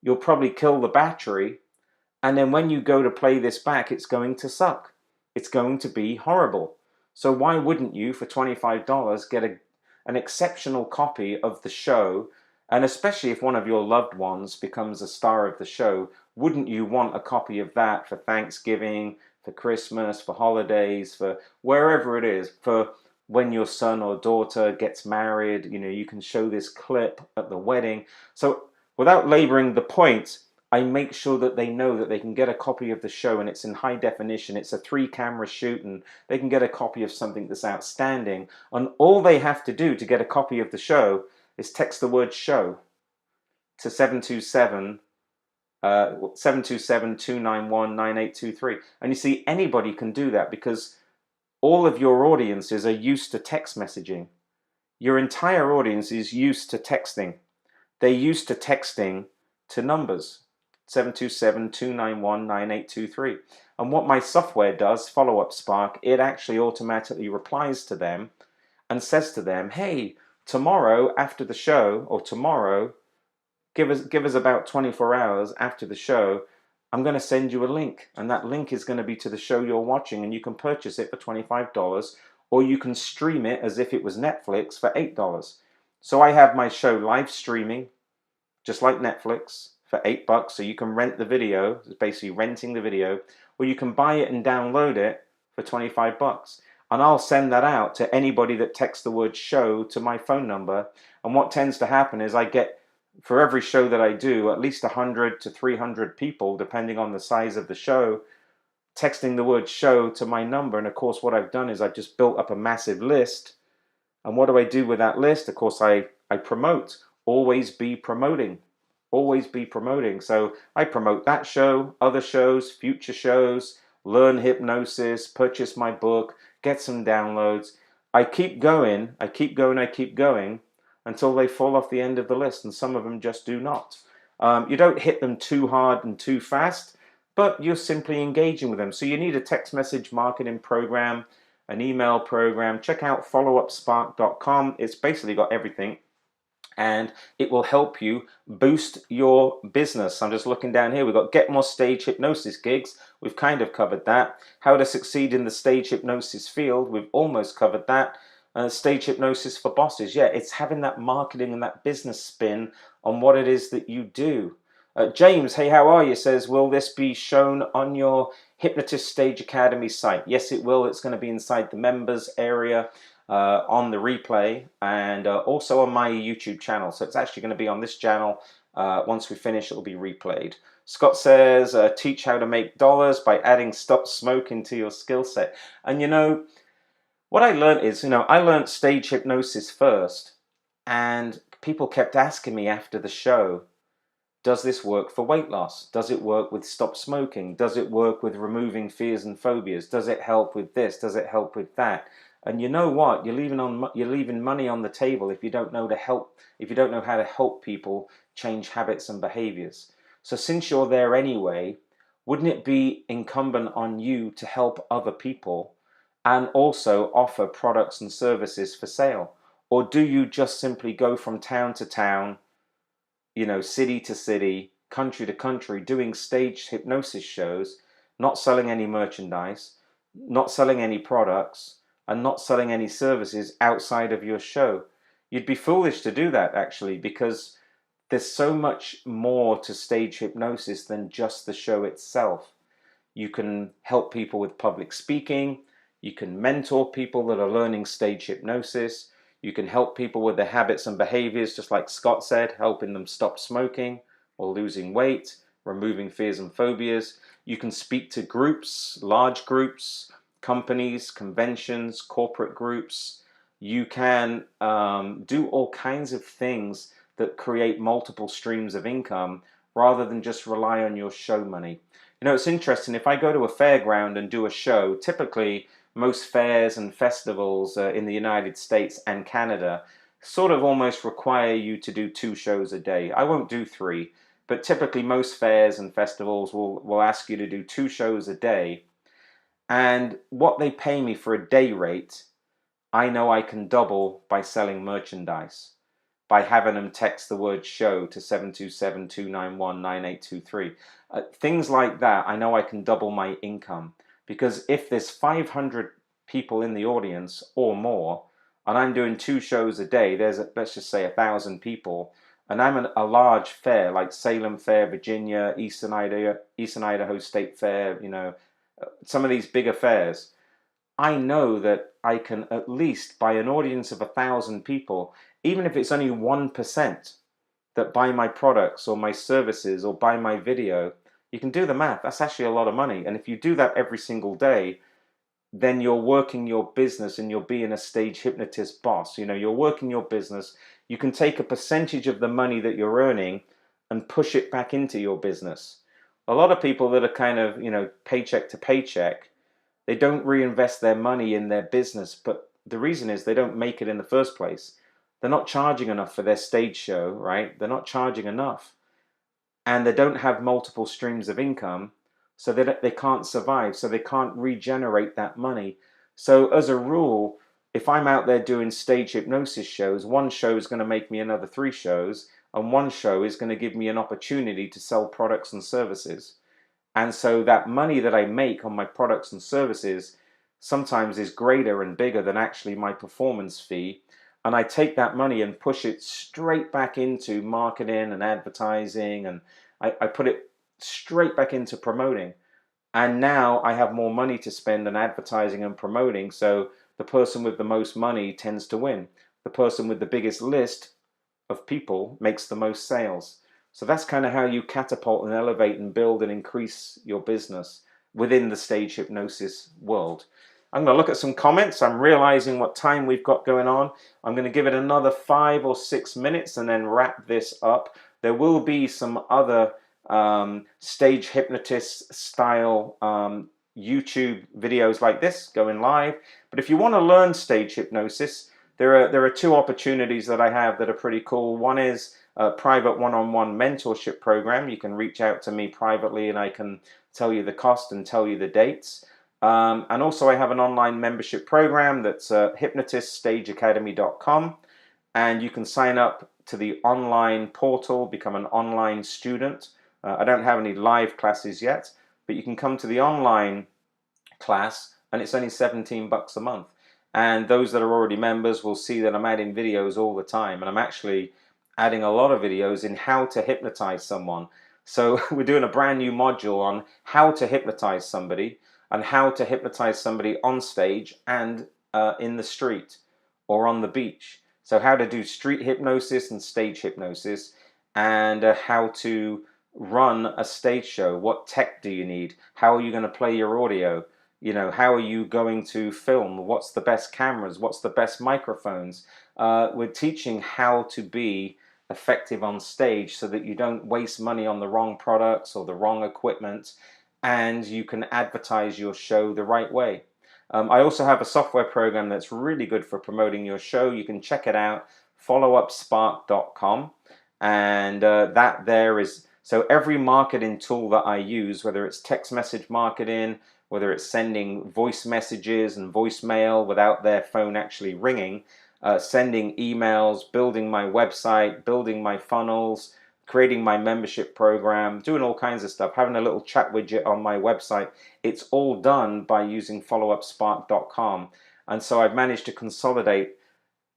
You'll probably kill the battery. And then when you go to play this back, it's going to suck. It's going to be horrible. So why wouldn't you, for $25, get an exceptional copy of the show? And especially if one of your loved ones becomes a star of the show, wouldn't you want a copy of that for Thanksgiving, for Christmas, for holidays, for wherever it is, for when your son or daughter gets married? You can show this clip at the wedding. So without laboring the point, I make sure that they know that they can get a copy of the show, and it's in high definition. It's a 3-camera shoot, and they can get a copy of something that's outstanding. And all they have to do to get a copy of the show is text the word show to 727-291-9823. And you see, anybody can do that because all of your audiences are used to text messaging. Your entire audience is used to texting. They're used to texting to numbers. 727-291-9823. And what my software does, Follow Up Spark, it actually automatically replies to them and says to them, hey, tomorrow after the show, or tomorrow, give us about 24 hours after the show, I'm going to send you a link, and that link is going to be to the show you're watching, and you can purchase it for $25, or you can stream it as if it was Netflix for $8. So I have my show live streaming, just like Netflix, for $8, so you can rent the video. It's basically renting the video, or you can buy it and download it for $25. And I'll send that out to anybody that texts the word show to my phone number. And what tends to happen is I get, for every show that I do, at least 100 to 300 people, depending on the size of the show, texting the word show to my number. And of course, what I've done is I've just built up a massive list. And what do I do with that list? Of course, I promote. Always be promoting. Always be promoting. So I promote that show, other shows, future shows, learn hypnosis, purchase my book, get some downloads. I keep going until they fall off the end of the list, and some of them just do not. You don't hit them too hard and too fast, but you're simply engaging with them. So you need a text message marketing program, an email program. Check out followupspark.com. It's basically got everything. and it will help you boost your business. I'm just looking down here. We've got get more stage hypnosis gigs. We've kind of covered that. How to succeed in the stage hypnosis field. We've almost covered that. Stage hypnosis for bosses. Yeah, it's having that marketing and that business spin on what it is that you do. James, hey, how are you? Says, will this be shown on your Hypnotist Stage Academy site? Yes, it will. It's going to be inside the members area. On the replay, and also on my YouTube channel. So it's actually going to be on this channel. Once we finish, it'll be replayed. Scott says, teach how to make dollars by adding stop smoking to your skill set. And you know, what I learned is, I learned stage hypnosis first, and people kept asking me after the show, does this work for weight loss? Does it work with stop smoking? Does it work with removing fears and phobias? Does it help with this? Does it help with that? And you know what? You're leaving money on the table if you don't know how to help people change habits and behaviors. So since you're there anyway, wouldn't it be incumbent on you to help other people and also offer products and services for sale? Or do you just simply go from town to town, city to city, country to country, doing stage hypnosis shows, not selling any merchandise, not selling any products, and not selling any services outside of your show? You'd be foolish to do that, actually, because there's so much more to stage hypnosis than just the show itself. You can help people with public speaking. You can mentor people that are learning stage hypnosis. You can help people with their habits and behaviors, just like Scott said, helping them stop smoking or losing weight, removing fears and phobias. You can speak to groups, large groups, companies, conventions, corporate groups. You can do all kinds of things that create multiple streams of income rather than just rely on your show money. It's interesting. If I go to a fairground and do a show, typically most fairs and festivals in the United States and Canada sort of almost require you to do 2 shows a day. I won't do 3, but typically most fairs and festivals will ask you to do 2 shows a day. And what they pay me for a day rate, I know I can double by selling merchandise, by having them text the word show to 727-291-9823. Things like that, I know I can double my income. Because if there's 500 people in the audience or more, and I'm doing 2 shows a day, there's, let's just say, 1,000 people, and I'm at a large fair like Salem Fair, Virginia, Eastern Idaho State Fair, some of these bigger fairs, I know that I can at least, by an audience of 1,000 people, even if it's only 1% that buy my products or my services or buy my video, you can do the math. That's actually a lot of money. And if you do that every single day, then you're working your business and you're being a stage hypnotist boss. You're working your business. You can take a percentage of the money that you're earning and push it back into your business. A lot of people that are kind of, paycheck to paycheck, they don't reinvest their money in their business. But the reason is they don't make it in the first place. They're not charging enough for their stage show, right? They're not charging enough. And they don't have multiple streams of income, so they can't survive, so they can't regenerate that money. So as a rule, if I'm out there doing stage hypnosis shows, 1 show is going to make me another 3 shows, and 1 show is going to give me an opportunity to sell products and services. And so that money that I make on my products and services sometimes is greater and bigger than actually my performance fee. And I take that money and push it straight back into marketing and advertising, and I put it straight back into promoting. And now I have more money to spend on advertising and promoting, so the person with the most money tends to win. The person with the biggest list of people makes the most sales. So that's kind of how you catapult and elevate and build and increase your business within the stage hypnosis world. I'm going to look at some comments. I'm realizing what time we've got going on. I'm going to give it another 5 or 6 minutes and then wrap this up. There will be some other stage hypnotist style YouTube videos like this going live. But if you want to learn stage hypnosis, there are 2 opportunities that I have that are pretty cool. One is a private one-on-one mentorship program. You can reach out to me privately and I can tell you the cost and tell you the dates. And also I have an online membership program that's hypnotiststageacademy.com, and you can sign up to the online portal, become an online student. I don't have any live classes yet, but you can come to the online class and it's only 17 bucks a month. And those that are already members will see that I'm adding videos all the time, and I'm actually adding a lot of videos in how to hypnotize someone. So we're doing a brand new module on how to hypnotize somebody and how to hypnotize somebody on stage and in the street or on the beach. So how to do street hypnosis and stage hypnosis, and how to run a stage show. What tech do you need? How are you going to play your audio? You know, how are you going to film? What's the best cameras? What's the best microphones? We're teaching how to be effective on stage so that you don't waste money on the wrong products or the wrong equipment, and you can advertise your show the right way. I also have a software program that's really good for promoting your show. You can check it out, followupspark.com, and that there is, so every marketing tool that I use, whether it's text message marketing, whether it's sending voice messages and voicemail without their phone actually ringing, sending emails, building my website, building my funnels, creating my membership program, doing all kinds of stuff, having a little chat widget on my website. It's all done by using followupspark.com. And so I've managed to consolidate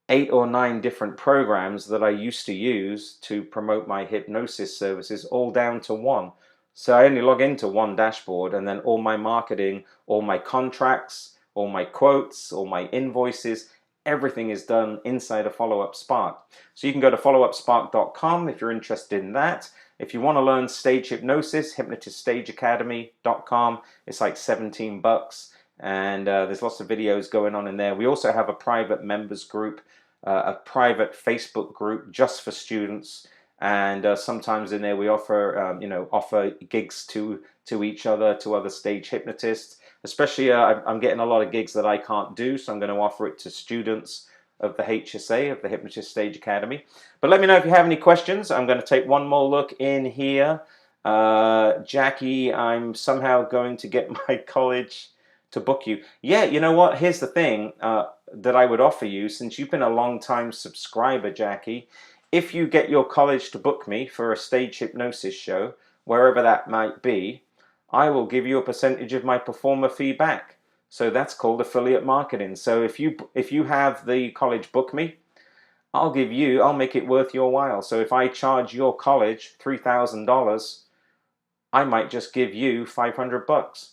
8 or 9 different programs that I used to use to promote my hypnosis services all down to one. So I only log into one dashboard, and then all my marketing, all my contracts, all my quotes, all my invoices, everything is done inside of Follow Up Spark. So you can go to followupspark.com if you're interested in that. If you want to learn stage hypnosis, hypnotiststageacademy.com. It's like 17 bucks, and there's lots of videos going on in there. We also have a private members group, a private Facebook group just for students. And sometimes in there we offer, offer gigs to each other, to other stage hypnotists. Especially, I'm getting a lot of gigs that I can't do, so I'm going to offer it to students of the HSA, of the Hypnotist Stage Academy. But let me know if you have any questions. I'm going to take one more look in here. Jackie, I'm somehow going to get my college to book you. Yeah, you know what? Here's the thing that I would offer you, since you've been a long-time subscriber, Jackie. If you get your college to book me for a stage hypnosis show, wherever that might be, I will give you a percentage of my performer fee back. So that's called affiliate marketing. So if you have the college book me, I'll make it worth your while. So if I charge your college $3,000, I might just give you 500 bucks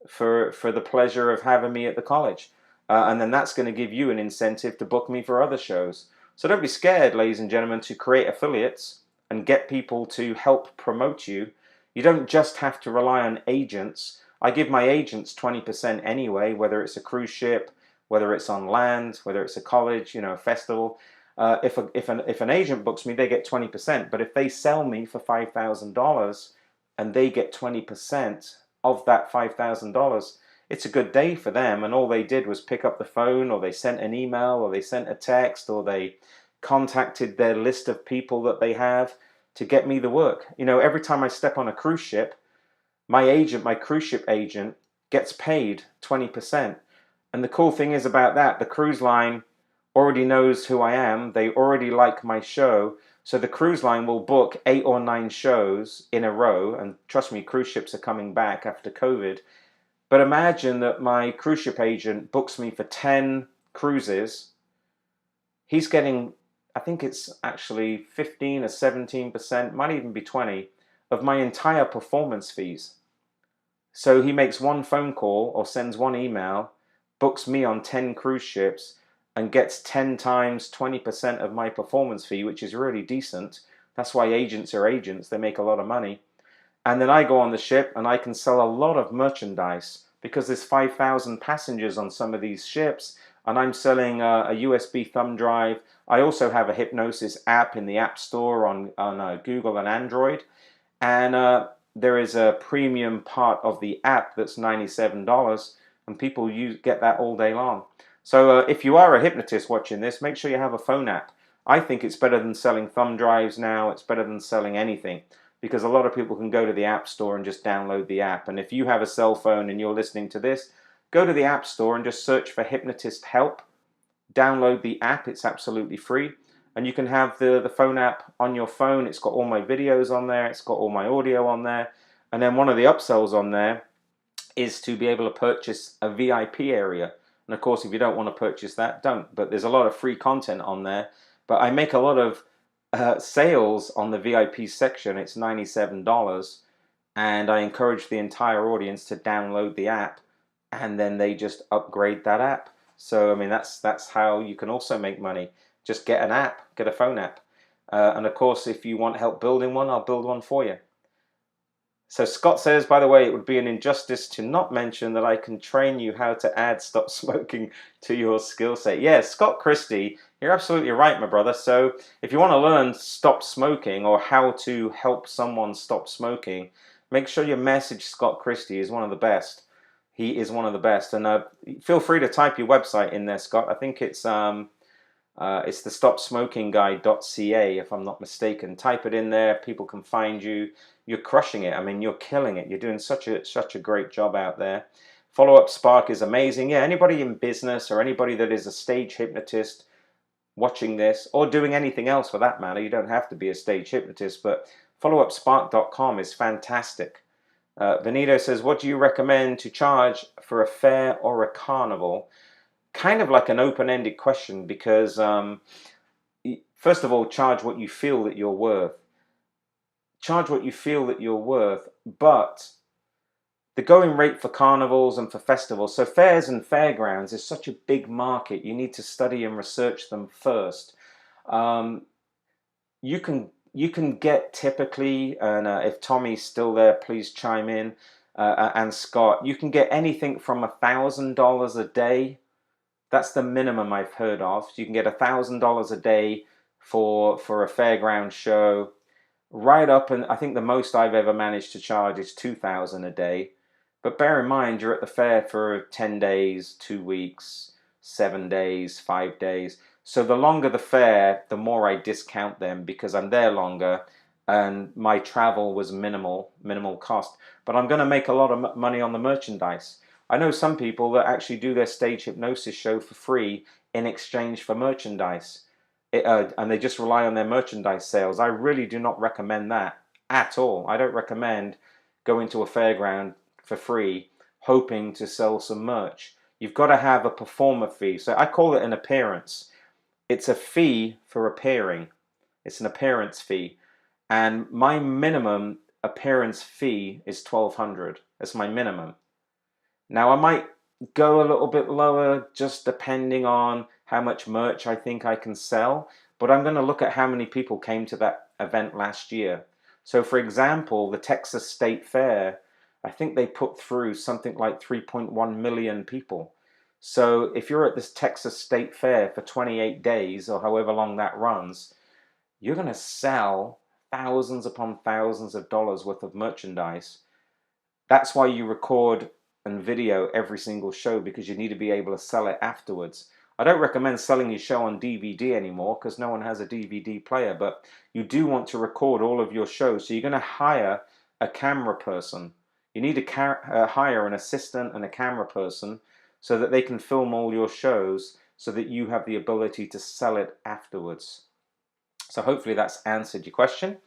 for the pleasure of having me at the college. And then that's going to give you an incentive to book me for other shows. So don't be scared, ladies and gentlemen, to create affiliates and get people to help promote you. You don't just have to rely on agents. I give my agents 20% anyway, whether it's a cruise ship, whether it's on land, whether it's a college, a festival. If an agent books me, they get 20%. But if they sell me for $5,000 and they get 20% of that $5,000, it's a good day for them, and all they did was pick up the phone, or they sent an email, or they sent a text, or they contacted their list of people that they have to get me the work. Every time I step on a cruise ship, my cruise ship agent, gets paid 20%. And the cool thing is about that, the cruise line already knows who I am. They already like my show. So the cruise line will book 8 or 9 shows in a row. And trust me, cruise ships are coming back after COVID. But imagine that my cruise ship agent books me for 10 cruises. He's getting, I think it's actually 15 or 17%, might even be 20, of my entire performance fees. So he makes one phone call or sends one email, books me on 10 cruise ships, and gets 10 times 20% of my performance fee, which is really decent. That's why agents are agents. They make a lot of money. And then I go on the ship and I can sell a lot of merchandise because there's 5,000 passengers on some of these ships, and I'm selling a USB thumb drive. I also have a hypnosis app in the App Store on Google and Android. And there is a premium part of the app that's $97, and people get that all day long. So if you are a hypnotist watching this, make sure you have a phone app. I think it's better than selling thumb drives now. It's better than selling anything, because a lot of people can go to the App Store and just download the app. And if you have a cell phone and you're listening to this, go to the App Store and just search for Hypnotist Help. Download the app. It's absolutely free. And you can have the phone app on your phone. It's got all my videos on there. It's got all my audio on there. And then one of the upsells on there is to be able to purchase a VIP area. And of course, if you don't want to purchase that, don't. But there's a lot of free content on there. But I make a lot of sales on the VIP section. It's $97. And I encourage the entire audience to download the app, and then they just upgrade that app. So I mean, that's how you can also make money. Just get an app, get a phone app. And of course, if you want help building one, I'll build one for you. So Scott says, by the way, it would be an injustice to not mention that I can train you how to add stop smoking to your skill set. Yeah, Scott Christie, you're absolutely right, my brother. So if you want to learn stop smoking or how to help someone stop smoking, make sure you message Scott Christie. He's one of the best. He is one of the best. And feel free to type your website in there, Scott. I think it's the stopsmokingguy.ca, if I'm not mistaken. Type it in there. People can find you. You're crushing it. I mean, you're killing it. You're doing such a great job out there. Follow Up Spark is amazing. Yeah, anybody in business or anybody that is a stage hypnotist watching this, or doing anything else for that matter, you don't have to be a stage hypnotist, but followupspark.com is fantastic. Benito says, what do you recommend to charge for a fair or a carnival? Kind of like an open-ended question, because first of all, charge what you feel that you're worth. Charge what you feel that you're worth, but the going rate for carnivals and for festivals, so fairs and fairgrounds is such a big market. You need to study and research them first. You can get typically, and if Tommy's still there, please chime in, and Scott, you can get anything from $1,000 a day. That's the minimum I've heard of. So you can get $1,000 a day for a fairground show, right up, and I think the most I've ever managed to charge is $2,000 a day. But bear in mind, you're at the fair for 10 days, 2 weeks, 7 days, 5 days. So the longer the fair, the more I discount them, because I'm there longer and my travel was minimal cost. But I'm going to make a lot of money on the merchandise. I know some people that actually do their stage hypnosis show for free in exchange for merchandise. And they just rely on their merchandise sales. I really do not recommend that at all. I don't recommend going to a fairground for free hoping to sell some merch. You've got to have a performer fee. So I call it an appearance. It's a fee for appearing. It's an appearance fee. And my minimum appearance fee is $1,200. That's my minimum. Now I might go a little bit lower just depending on how much merch I think I can sell, but I'm going to look at how many people came to that event last year. So for example, the Texas State Fair, I think they put through something like 3.1 million people. So if you're at this Texas State Fair for 28 days or however long that runs, you're going to sell thousands upon thousands of dollars worth of merchandise. That's why you record and video every single show, because you need to be able to sell it afterwards. I don't recommend selling your show on DVD anymore because no one has a DVD player, but you do want to record all of your shows. So you're going to hire a camera person. You need to hire an assistant and a camera person so that they can film all your shows so that you have the ability to sell it afterwards. So hopefully that's answered your question.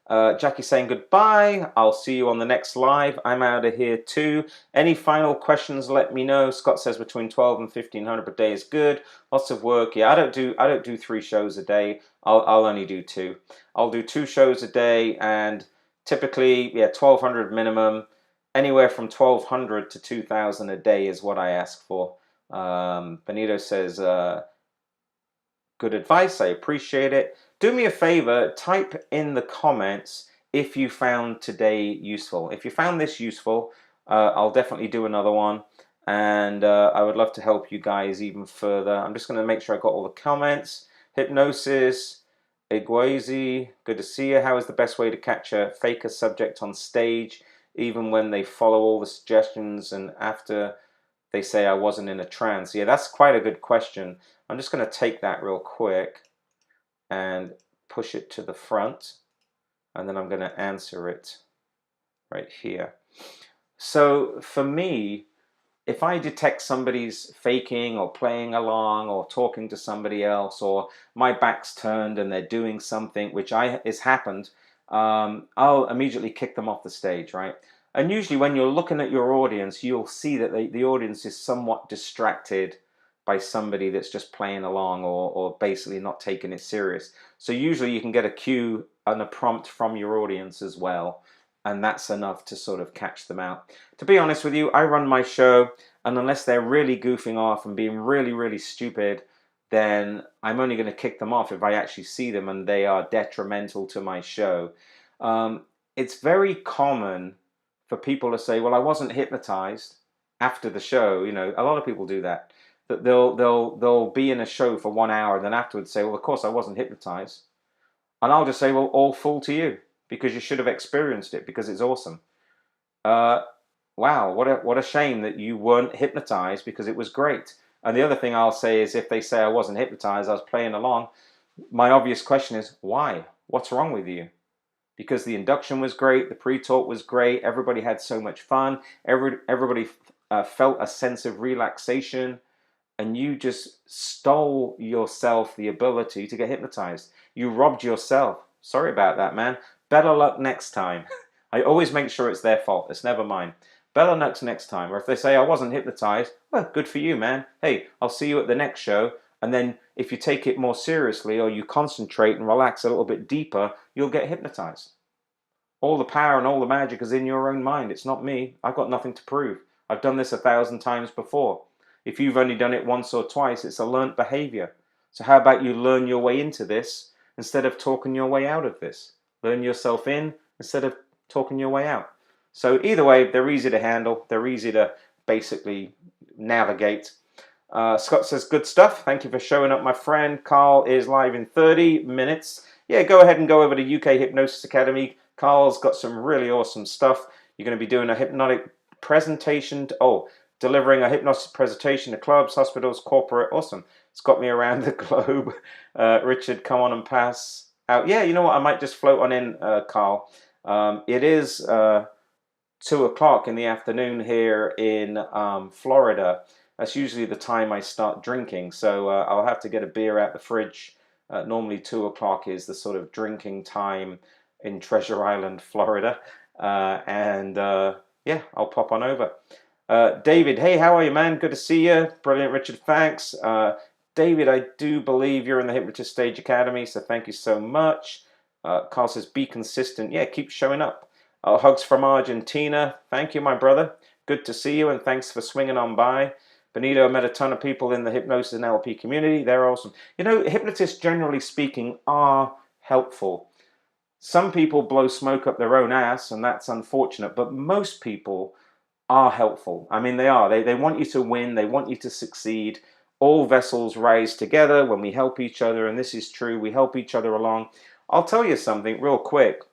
Jackie's saying goodbye. I'll see you on the next live. I'm out of here too. Any final questions, let me know. Scott says between 12 and 1,500 per day is good. Lots of work. Yeah, I don't do 3 shows a day. I'll only do 2. I'll do 2 shows a day, and typically, yeah, 1,200 minimum. Anywhere from 1,200 to 2,000 a day is what I ask for. Benito says, good advice. I appreciate it. Do me a favor, type in the comments if you found today useful. If you found this useful, I'll definitely do another one, and I would love to help you guys even further. I'm just going to make sure I got all the comments. Hypnosis, Iguazi, good to see you. How is the best way to catch a faker subject on stage, even when they follow all the suggestions and after they say I wasn't in a trance? Yeah, that's quite a good question. I'm just going to take that real quick and push it to the front, and then I'm going to answer it right here. So for me, if I detect somebody's faking or playing along or talking to somebody else, or my back's turned and they're doing something which has happened, I'll immediately kick them off the stage, right? And usually when you're looking at your audience, you'll see that the audience is somewhat distracted by somebody that's just playing along, or basically not taking it serious. So usually you can get a cue and a prompt from your audience as well, and that's enough to sort of catch them out. To be honest with you, I run my show, and unless they're really goofing off and being really, really stupid, then I'm only going to kick them off if I actually see them and they are detrimental to my show. It's very common for people to say, well, I wasn't hypnotized after the show. You know, a lot of people do that. That they'll be in a show for 1 hour and then afterwards say, well, of course I wasn't hypnotized. And I'll just say, well, all fool to you, because you should have experienced it, because it's awesome. Uh, wow, what a shame that you weren't hypnotized, because it was great. And the other thing I'll say is, if they say I wasn't hypnotized, I was playing along, my obvious question is, why? What's wrong with you? Because the induction was great, the pre-talk was great, everybody had so much fun, everybody felt a sense of relaxation, and you just stole yourself the ability to get hypnotized. You robbed yourself. Sorry about that, man. Better luck next time. I always make sure it's their fault. It's never mine. Better luck next time. Or if they say I wasn't hypnotized, well, good for you, man. Hey, I'll see you at the next show. And then if you take it more seriously, or you concentrate and relax a little bit deeper, you'll get hypnotized. All the power and all the magic is in your own mind. It's not me. I've got nothing to prove. I've done this 1,000 times before. If you've only done it once or twice, it's a learnt behavior. So how about you learn your way into this instead of talking your way out of this? Learn yourself in instead of talking your way out. So either way, they're easy to handle. They're easy to basically navigate. Scott says, good stuff. Thank you for showing up, my friend. Carl is live in 30 minutes. Yeah, go ahead and go over to UK Hypnosis Academy. Carl's got some really awesome stuff. You're going to be doing a hypnotic presentation. Delivering a hypnosis presentation to clubs, hospitals, corporate. Awesome. It's got me around the globe. Richard, come on and pass out. Yeah, you know what? I might just float on in, Carl. It is 2 o'clock in the afternoon here in Florida. That's usually the time I start drinking. So I'll have to get a beer out the fridge. Normally 2 o'clock is the sort of drinking time in Treasure Island, Florida. Yeah, I'll pop on over. David, hey, how are you, man? Good to see you. Brilliant, Richard, thanks. David, I do believe you're in the Hypnotist Stage Academy, so thank you so much. Carl says, be consistent. Yeah, keep showing up. Hugs from Argentina. Thank you, my brother. Good to see you, and thanks for swinging on by. Benito, I met a ton of people in the hypnosis and LP community. They're awesome. You know, hypnotists, generally speaking, are helpful. Some people blow smoke up their own ass, and that's unfortunate, but most people are helpful. I mean, they are. They want you to win. They want you to succeed. All vessels rise together when we help each other, and this is true. We help each other along. I'll tell you something real quick,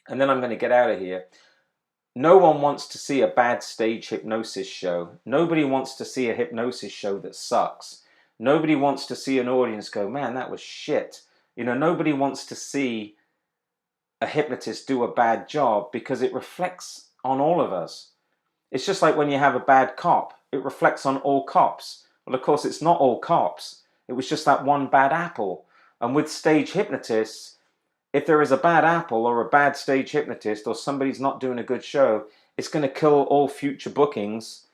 and then I'm going to get out of here. No one wants to see a bad stage hypnosis show. Nobody wants to see a hypnosis show that sucks. Nobody wants to see an audience go, man, that was shit. You know, nobody wants to see a hypnotist do a bad job, because it reflects on all of us. It's just like when you have a bad cop, it reflects on all cops. Well, of course, it's not all cops. It was just that one bad apple. And with stage hypnotists, if there is a bad apple or a bad stage hypnotist, or somebody's not doing a good show, it's going to kill all future bookings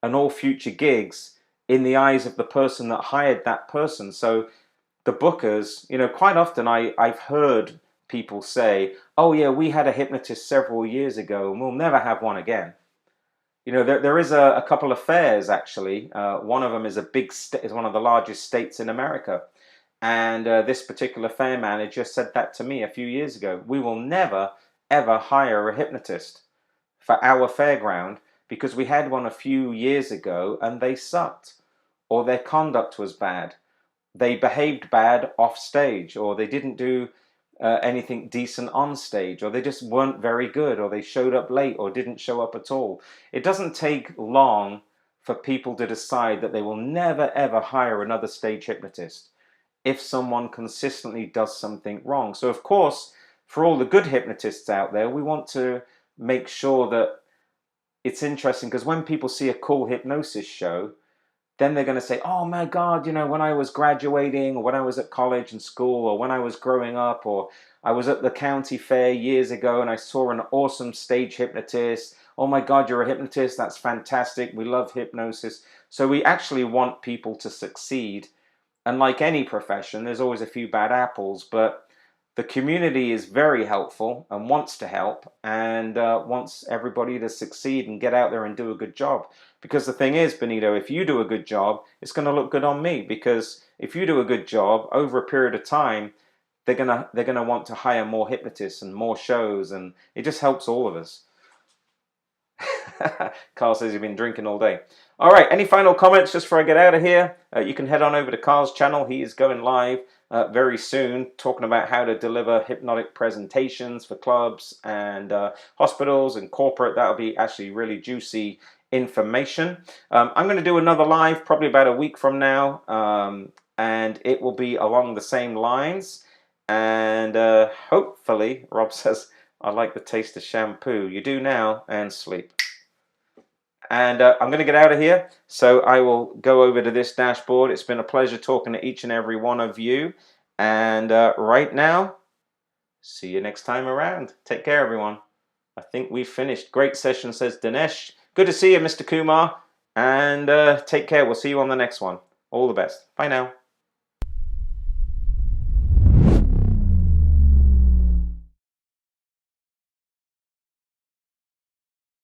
and all future gigs in the eyes of the person that hired that person. So the bookers, you know, quite often I've heard people say, oh yeah, we had a hypnotist several years ago and we'll never have one again. You know, there is a couple of fairs, actually. One of them is is one of the largest states in America. And this particular fair manager said that to me a few years ago. We will never, ever hire a hypnotist for our fairground, because we had one a few years ago and they sucked, or their conduct was bad. They behaved bad off stage, or they didn't do anything decent on stage, or they just weren't very good, or they showed up late or didn't show up at all. It doesn't take long for people to decide that they will never ever hire another stage hypnotist if someone consistently does something wrong. So of course, for all the good hypnotists out there, we want to make sure that it's interesting because when people see a cool hypnosis show, then they're going to say, oh my God, you know, when I was graduating, or when I was at college and school, or when I was growing up, or I was at the county fair years ago and I saw an awesome stage hypnotist. Oh my God, you're a hypnotist. That's fantastic. We love hypnosis. So we actually want people to succeed. And like any profession, there's always a few bad apples, but the community is very helpful and wants to help, and wants everybody to succeed and get out there and do a good job. Because the thing is, Benito, if you do a good job, it's going to look good on me. Because if you do a good job over a period of time, they're gonna want to hire more hypnotists and more shows, and it just helps all of us. Carl says you've been drinking all day. All right, any final comments just before I get out of here? You can head on over to Carl's channel. He is going live very soon, talking about how to deliver hypnotic presentations for clubs and hospitals and corporate. That'll be actually really juicy information. I'm going to do another live probably about a week from now, and it will be along the same lines. And hopefully, Rob says, I like the taste of shampoo. You do now, and sleep. And I'm going to get out of here, so I will go over to this dashboard. It's been a pleasure talking to each and every one of you. And right now, see you next time around. Take care, everyone. I think we've finished. Great session, says Dinesh. Good to see you, Mr. Kumar. And take care. We'll see you on the next one. All the best. Bye now.